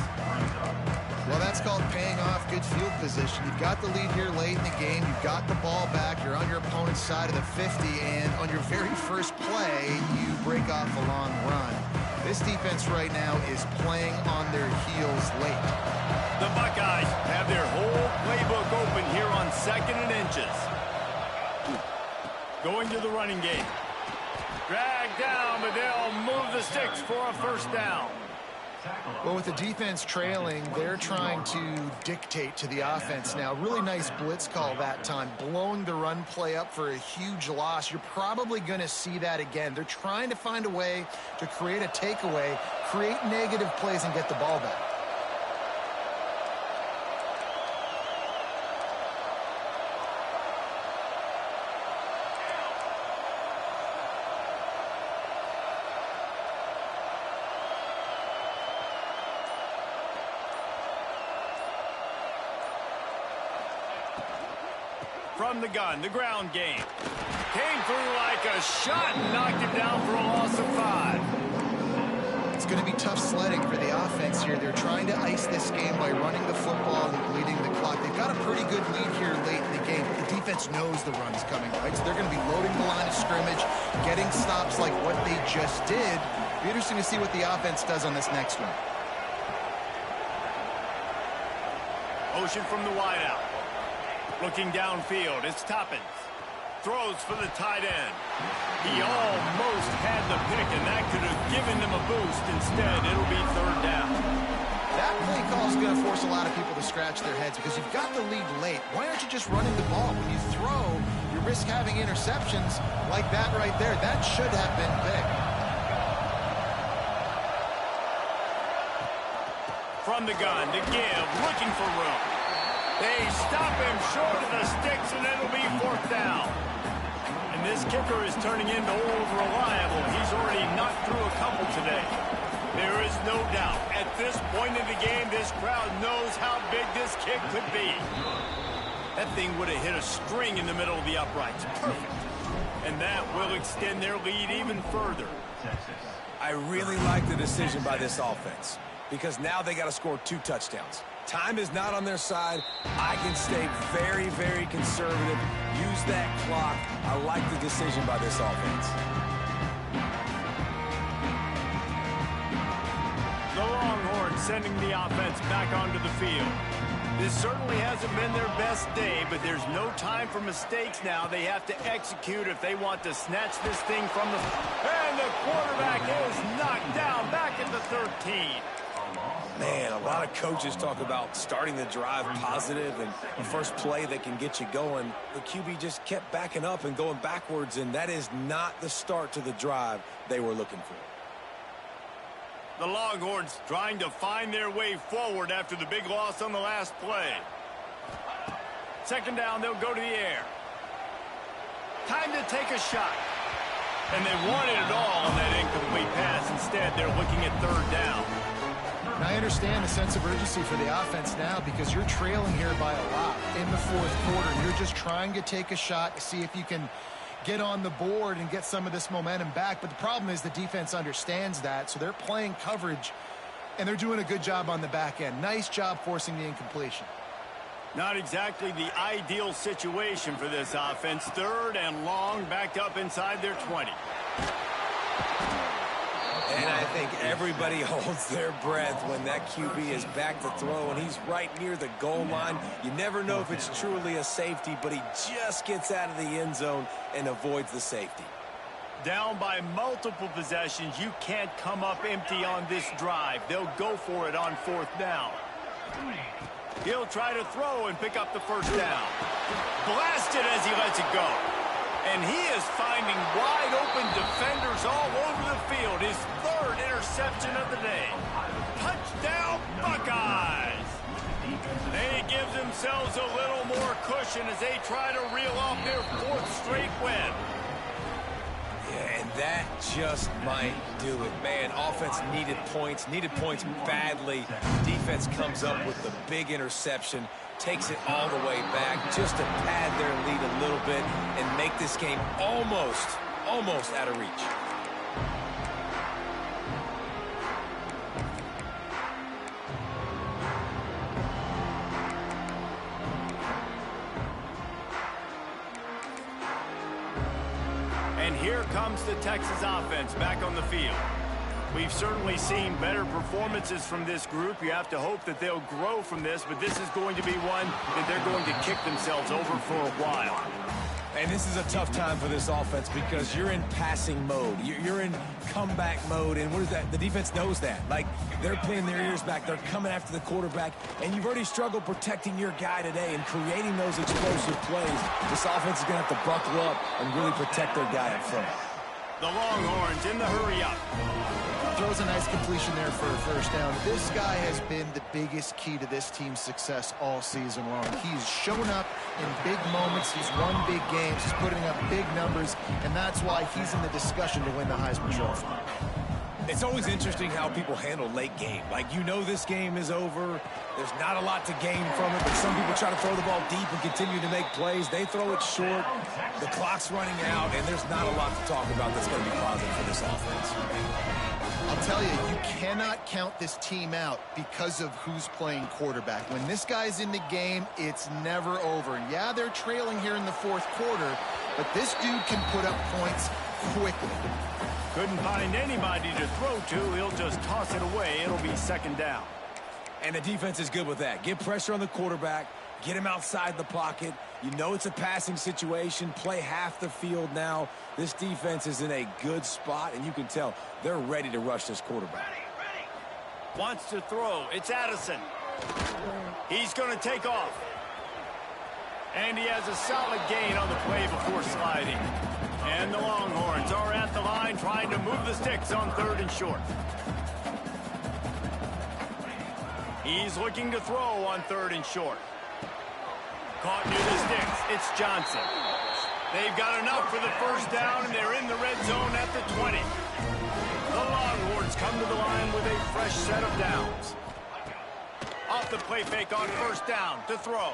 Well, that's called paying off good field position. You've got the lead here late in the game. You've got the ball back. You're on your opponent's side of the 50, and on your very first play, you break off a long run. This defense right now is playing on their heels late. The Buckeyes have their whole playbook open here on 2nd and inches. Going to the running game. Dragged down, but they'll move the sticks for a first down. Well, with the defense trailing, they're trying to dictate to the offense now. Really nice blitz call that time, blowing the run play up for a huge loss. You're probably going to see that again. They're trying to find a way to create a takeaway, create negative plays, and get the ball back. From the gun, the ground game. Came through like a shot and knocked him down for a loss of 5. It's going to be tough sledding for the offense here. They're trying to ice this game by running the football and bleeding the clock. They've got a pretty good lead here late in the game, but the defense knows the run's coming, right? So they're going to be loading the line of scrimmage, getting stops like what they just did. Be interesting to see what the offense does on this next one. Motion from the wideout. Looking downfield, it's Toppins. Throws for the tight end. He almost had the pick, and that could have given them a boost. Instead, it'll be third down. That play call is going to force a lot of people to scratch their heads because you've got the lead late. Why aren't you just running the ball? When you throw, you risk having interceptions like that right there. That should have been big. From the gun to give, looking for room. They stop him short of the sticks, and it'll be fourth down. And this kicker is turning into old reliable. He's already knocked through a couple today. There is no doubt, at this point in the game, this crowd knows how big this kick could be. That thing would have hit a string in the middle of the uprights. Perfect. And that will extend their lead even further. I really like the decision by this offense because now they got to score 2 touchdowns. Time is not on their side. I can stay very, very conservative. Use that clock. I like the decision by this offense. The Longhorns sending the offense back onto the field. This certainly hasn't been their best day, but there's no time for mistakes now. They have to execute if they want to snatch this thing from the... And the quarterback is knocked down back at the 13. Man, a lot of coaches talk about starting the drive positive and the first play that can get you going. The QB just kept backing up and going backwards, and that is not the start to the drive they were looking for. The Longhorns trying to find their way forward after the big loss on the last play. Second down, they'll go to the air. Time to take a shot. And they wanted it all on that incomplete pass. Instead, they're looking at third down. And I understand the sense of urgency for the offense now because you're trailing here by a lot in the fourth quarter. You're just trying to take a shot to see if you can get on the board and get some of this momentum back. But the problem is the defense understands that, so they're playing coverage, and they're doing a good job on the back end. Nice job forcing the incompletion. Not exactly the ideal situation for this offense. Third and long, backed up inside their 20. And I think everybody holds their breath when that QB is back to throw and he's right near the goal line. You never know if it's truly a safety, but he just gets out of the end zone and avoids the safety. Down by multiple possessions, you can't come up empty on this drive. They'll go for it on fourth down. He'll try to throw and pick up the first down. Blasted as he lets it go. And he is finding wide-open defenders all over the field. His third interception of the day. Touchdown, Buckeyes! They give themselves a little more cushion as they try to reel off their 4th straight win. Yeah, and that just might do it. Man, offense needed points badly. Defense comes up with the big interception, takes it all the way back just to pad their lead a little bit and make this game almost out of reach. And here comes the Texas offense back on the field. We've certainly seen better performances from this group. You have to hope that they'll grow from this, but this is going to be one that they're going to kick themselves over for a while. And this is a tough time for this offense because you're in passing mode. You're in comeback mode, and what is that? The defense knows that. Like, they're pinning their ears back. They're coming after the quarterback, and you've already struggled protecting your guy today and creating those explosive plays. This offense is going to have to buckle up and really protect their guy up front. The Longhorns in the hurry-up. Throws a nice completion there for a first down. This guy has been the biggest key to this team's success all season long. He's shown up in big moments. He's won big games. He's putting up big numbers, and that's why he's in the discussion to win the Heisman Trophy. It's always interesting how people handle late game. Like, you know this game is over. There's not a lot to gain from it, but some people try to throw the ball deep and continue to make plays. They throw it short. The clock's running out, and there's not a lot to talk about that's going to be positive for this offense. I'll tell you, you cannot count this team out because of who's playing quarterback. When this guy's in the game, it's never over. And yeah, they're trailing here in the fourth quarter, but this dude can put up points quickly. Couldn't find anybody to throw to. He'll just toss it away. It'll be second down. And the defense is good with that. Get pressure on the quarterback. Get him outside the pocket. You know it's a passing situation. Play half the field now. This defense is in a good spot, and you can tell they're ready to rush this quarterback. Wants to throw. It's Addison. He's going to take off. And he has a solid gain on the play before sliding. And the Longhorns are at the line trying to move the sticks on 3rd and short. He's looking to throw on 3rd and short. Caught near the sticks. It's Johnson. They've got enough for the first down, and they're in the red zone at the 20. The Longhorns come to the line with a fresh set of downs. Off the play fake on first down to throw.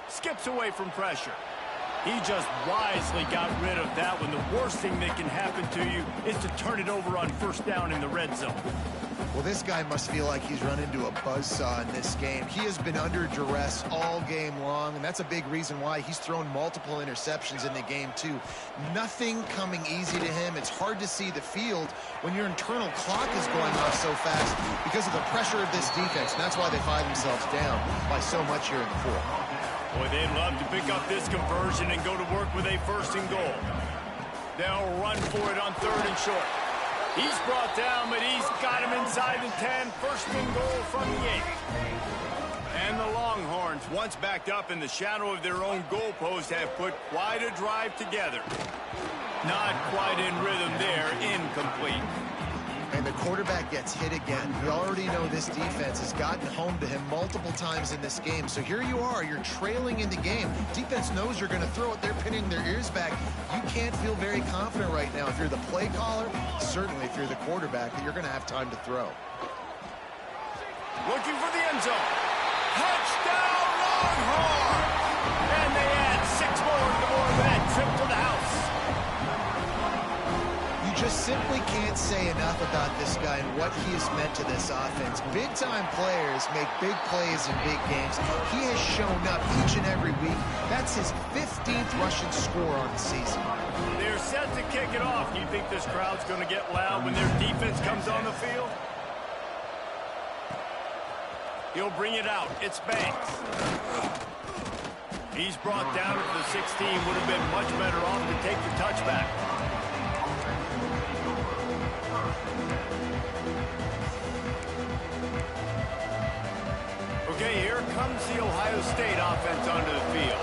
Skips away from pressure. He just wisely got rid of that one. The worst thing that can happen to you is to turn it over on first down in the red zone. Well, this guy must feel like he's run into a buzzsaw in this game. He has been under duress all game long, and that's a big reason why he's thrown multiple interceptions in the game, too. Nothing coming easy to him. It's hard to see the field when your internal clock is going off so fast because of the pressure of this defense, and that's why they find themselves down by so much here in the fourth. Boy, they'd love to pick up this conversion and go to work with a 1st and goal. They'll run for it on 3rd and short. He's brought down, but he's got him inside the 10. 1st and goal from the 8. And the Longhorns, once backed up in the shadow of their own goalpost, have put quite a drive together. Not quite in rhythm there, incomplete. And the quarterback gets hit again. We already know this defense has gotten home to him multiple times in this game. So here you are, you're trailing in the game. Defense knows you're going to throw it. They're pinning their ears back. You can't feel very confident right now. If you're the play caller, certainly if you're the quarterback, that you're going to have time to throw. Looking for the end zone. Touchdown, Longhorn! And they add 6 more to the board with that trip to the house. Just simply can't say enough about this guy and what he has meant to this offense. Big-time players make big plays in big games. He has shown up each and every week. That's his 15th rushing score on the season. They're set to kick it off. Do you think this crowd's going to get loud when their defense comes on the field? He'll bring it out. It's Banks. He's brought down at the 16. Would have been much better off to take the touchback. Okay, here comes the Ohio State offense onto the field.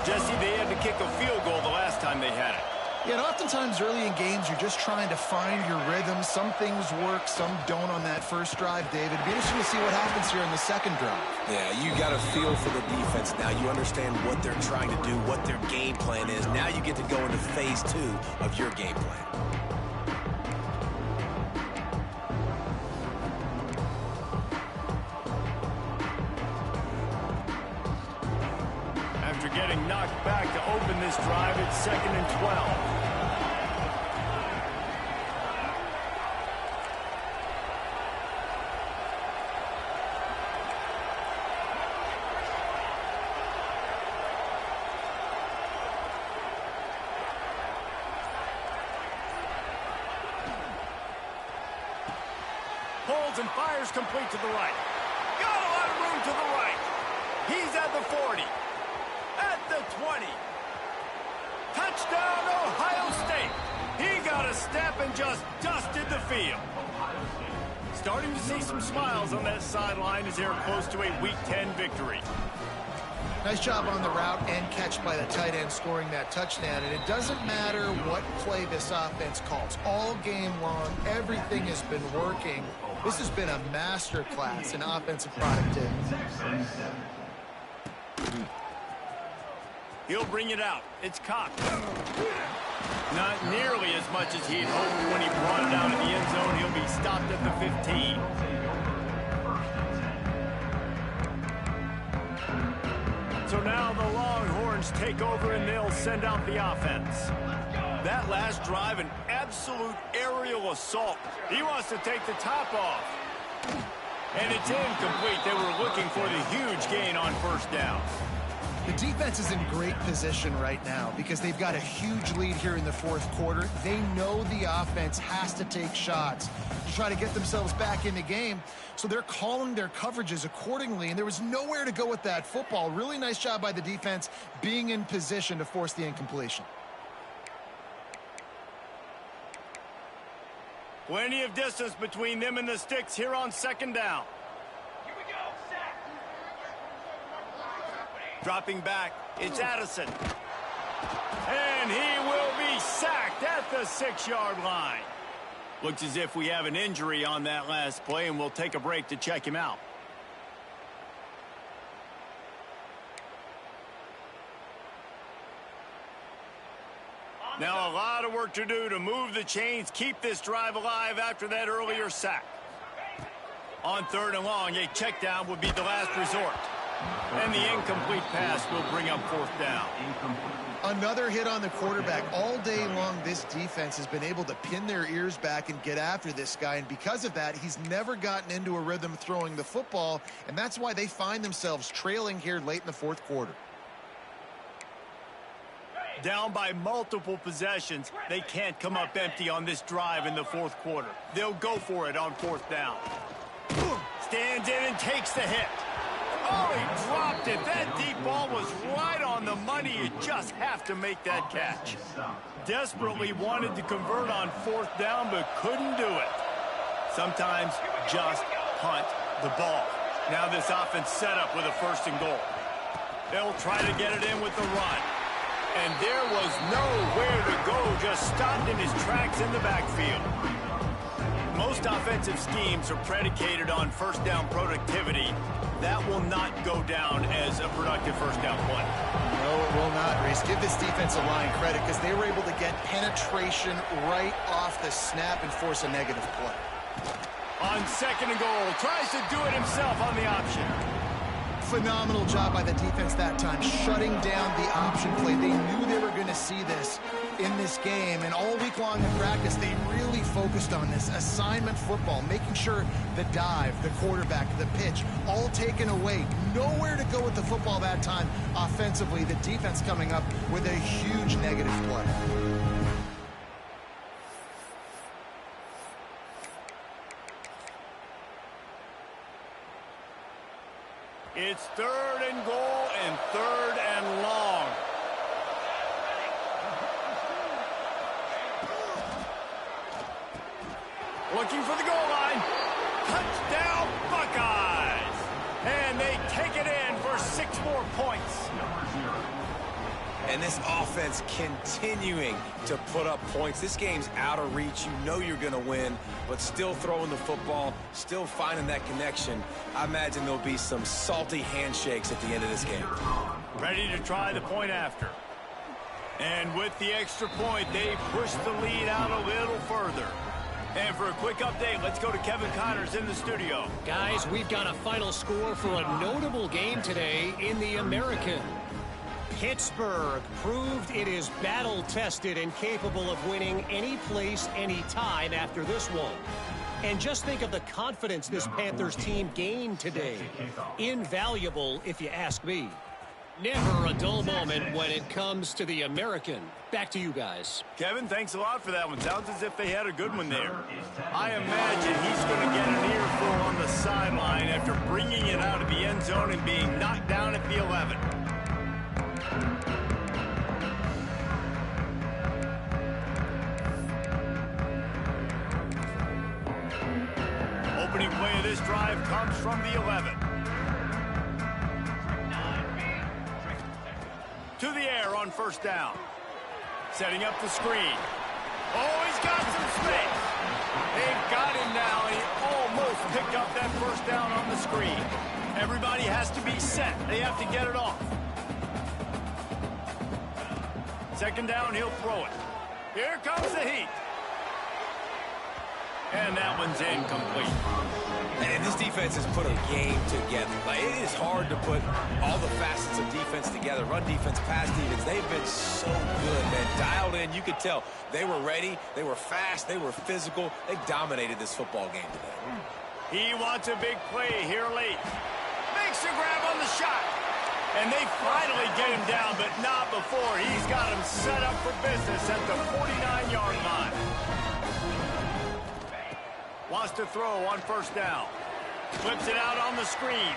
Jesse, they had to kick a field goal the last time they had it. Yeah, and oftentimes early in games, you're just trying to find your rhythm. Some things work, some don't on that first drive, David. It'd be interesting to see what happens here in the second drive. Yeah, you got a feel for the defense now. You understand what they're trying to do, what their game plan is. Now you get to go into phase 2 of your game plan. After getting knocked back to open this drive, it's 2nd and 12. Pulls and fires complete to the right. Got a lot of room to the right. He's at the 40. At the 20. Touchdown, Ohio State. He got a step and just dusted the field. Starting to see some smiles on that sideline as they're close to a Week 10 victory. Nice job on the route and catch by the tight end scoring that touchdown. And it doesn't matter what play this offense calls. All game long, everything has been working. This has been a masterclass in offensive productivity. He'll bring it out. It's cocked. Not nearly as much as he had hoped when he brought it out in the end zone. He'll be stopped at the 15. So now the Longhorns take over and they'll send out the offense. That last drive, an absolute aerial assault. He wants to take the top off. And it's incomplete. They were looking for the huge gain on first down. The defense is in great position right now because they've got a huge lead here in the fourth quarter. They know the offense has to take shots to try to get themselves back in the game. So they're calling their coverages accordingly, and there was nowhere to go with that football. Really nice job by the defense being in position to force the incompletion. Plenty of distance between them and the sticks here on second down. Here we go, sack. Dropping back, it's Addison. And he will be sacked at the 6-yard line. Looks as if we have an injury on that last play, and we'll take a break to check him out. Now a lot of work to do to move the chains, keep this drive alive after that earlier sack. On third and long, a check down would be the last resort. And the incomplete pass will bring up fourth down. Another hit on the quarterback. All day long, this defense has been able to pin their ears back and get after this guy. And because of that, he's never gotten into a rhythm throwing the football. And that's why they find themselves trailing here late in the fourth quarter. Down by multiple possessions, they can't come up empty on this drive in the fourth quarter. They'll go for it on fourth down. Stands in and takes the hit. Oh, he dropped it. That deep ball was right on the money. You just have to make that catch. Desperately wanted to convert on fourth down, but couldn't do it. Sometimes just punt the ball. Now this offense set up with a first and goal. They'll try to get it in with the run. And there was nowhere to go, just stopped in his tracks in the backfield. Most offensive schemes are predicated on first down productivity. That will not go down as a productive first down play. No, it will not, Reese. Give this defensive line credit because they were able to get penetration right off the snap and force a negative play. On second and goal, tries to do it himself on the option. Phenomenal job by the defense that time, shutting down the option play. They knew they were going to see this in this game, and all week long in practice, they really focused on this assignment football, making sure the dive, the quarterback, the pitch, all taken away. Nowhere to go with the football that time offensively. The defense coming up with a huge negative play. It's third and goal and third and long. Looking for the goal line. Touchdown, Buckeyes. And they take it in for 6 more points. And this offense continuing to put up points. This game's out of reach. You know you're going to win, but still throwing the football, still finding that connection. I imagine there'll be some salty handshakes at the end of this game. Ready to try the point after. And with the extra point, they push the lead out a little further. And for a quick update, let's go to Kevin Connors in the studio. Guys, we've got a final score for a notable game today in the American. Pittsburgh proved it is battle-tested and capable of winning any place, any time after this one. And just think of the confidence this Panthers team gained today. Invaluable, if you ask me. Never a dull moment when it comes to the American. Back to you guys. Kevin, thanks a lot for that one. Sounds as if they had a good one there. I imagine he's going to get an earful on the sideline after bringing it out of the end zone and being knocked down at the 11. opening play of this drive comes from the 11. To the air on first down. Setting up the screen. Oh, he's got some space. They've got him now. He almost picked up that first down on the screen. Everybody has to be set. They have to get it off. Second down, he'll throw it. Here comes the heat. And that one's incomplete. And this defense has put a game together. Like, it is hard to put all the facets of defense together. Run defense, pass defense. They've been so good, man. Dialed in. You could tell they were ready. They were fast. They were physical. They dominated this football game today. He wants a big play here late. Makes a grab on the shot. And they finally get him down, but not before. He's got him set up for business at the 49-yard line. Wants to throw on first down. Flips it out on the screen.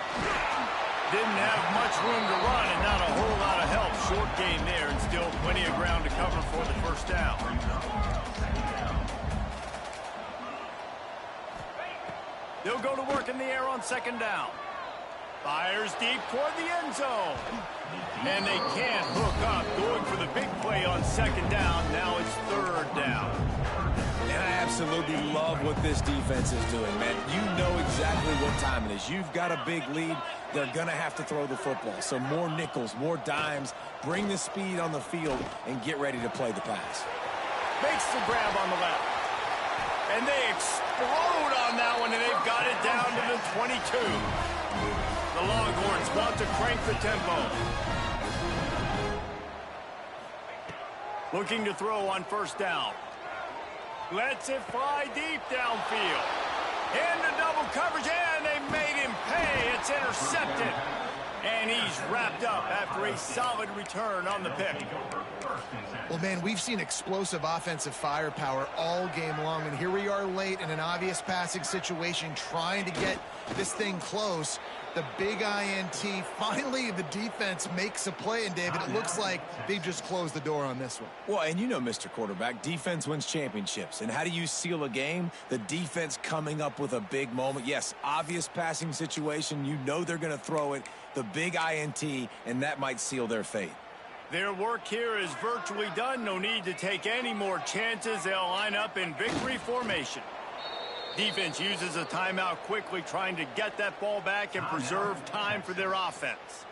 Didn't have much room to run and not a whole lot of help. Short gain there and still plenty of ground to cover for the first down. They'll go to work in the air on second down. Fires deep toward the end zone. And they can't hook up. Going for the big play on second down. Now it's third down. And I absolutely love what this defense is doing, man. You know exactly what time it is. You've got a big lead. They're going to have to throw the football. So more nickels, more dimes. Bring the speed on the field and get ready to play the pass. Makes the grab on the left. And they explode on that one, and they've got it down to the 22. The Longhorns want to crank the tempo. Looking to throw on first down. Lets it fly deep downfield. Into double coverage, and they made him pay. It's intercepted. And he's wrapped up after a solid return on the pick. Well, man, we've seen explosive offensive firepower all game long, and here we are late in an obvious passing situation trying to get this thing close. The big INT, finally the defense makes a play, and David, it looks like they've just closed the door on this one. Well, and you know, Mr. Quarterback, defense wins championships. And how do you seal a game? The defense coming up with a big moment. Yes, obvious passing situation. You know they're going to throw it. The big INT, and that might seal their fate. Their work here is virtually done. No need to take any more chances. They'll line up in victory formation. Defense uses a timeout quickly, trying to get that ball back and preserve time for their offense.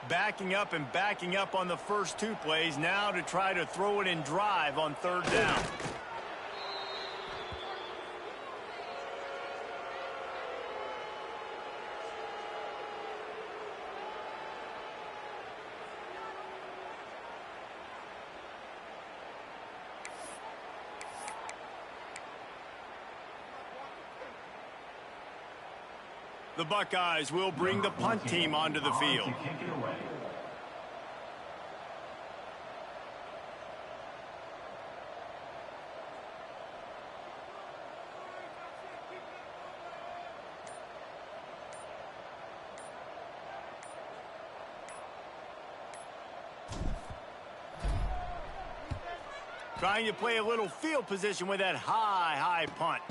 Backing up and backing up on the first two plays, now to try to throw it in drive on third down. The Buckeyes will bring the punt team onto the field. Trying to play a little field position with that high punt.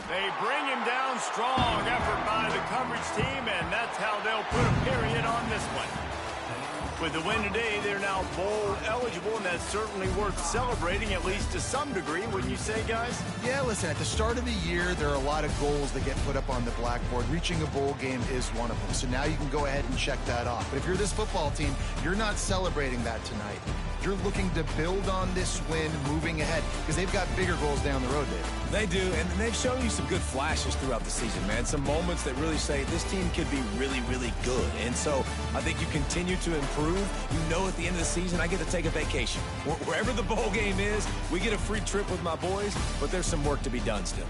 They bring him down. Strong effort by the coverage team, and that's how they'll put a period on this one. With the win today, they're now bowl eligible, and that's certainly worth celebrating, at least to some degree, wouldn't you say, guys? Yeah, listen, at the start of the year, there are a lot of goals that get put up on the blackboard. Reaching a bowl game is one of them. So now you can go ahead and check that off. But if you're this football team, you're not celebrating that tonight. You're looking to build on this win moving ahead because they've got bigger goals down the road, David. They do, and they've shown you some good flashes throughout the season, man. Some moments that really say this team could be really, really good. And so I think you continue to improve. You know at the end of the season, I get to take a vacation. Wherever the bowl game is, we get a free trip with my boys, but there's some work to be done still.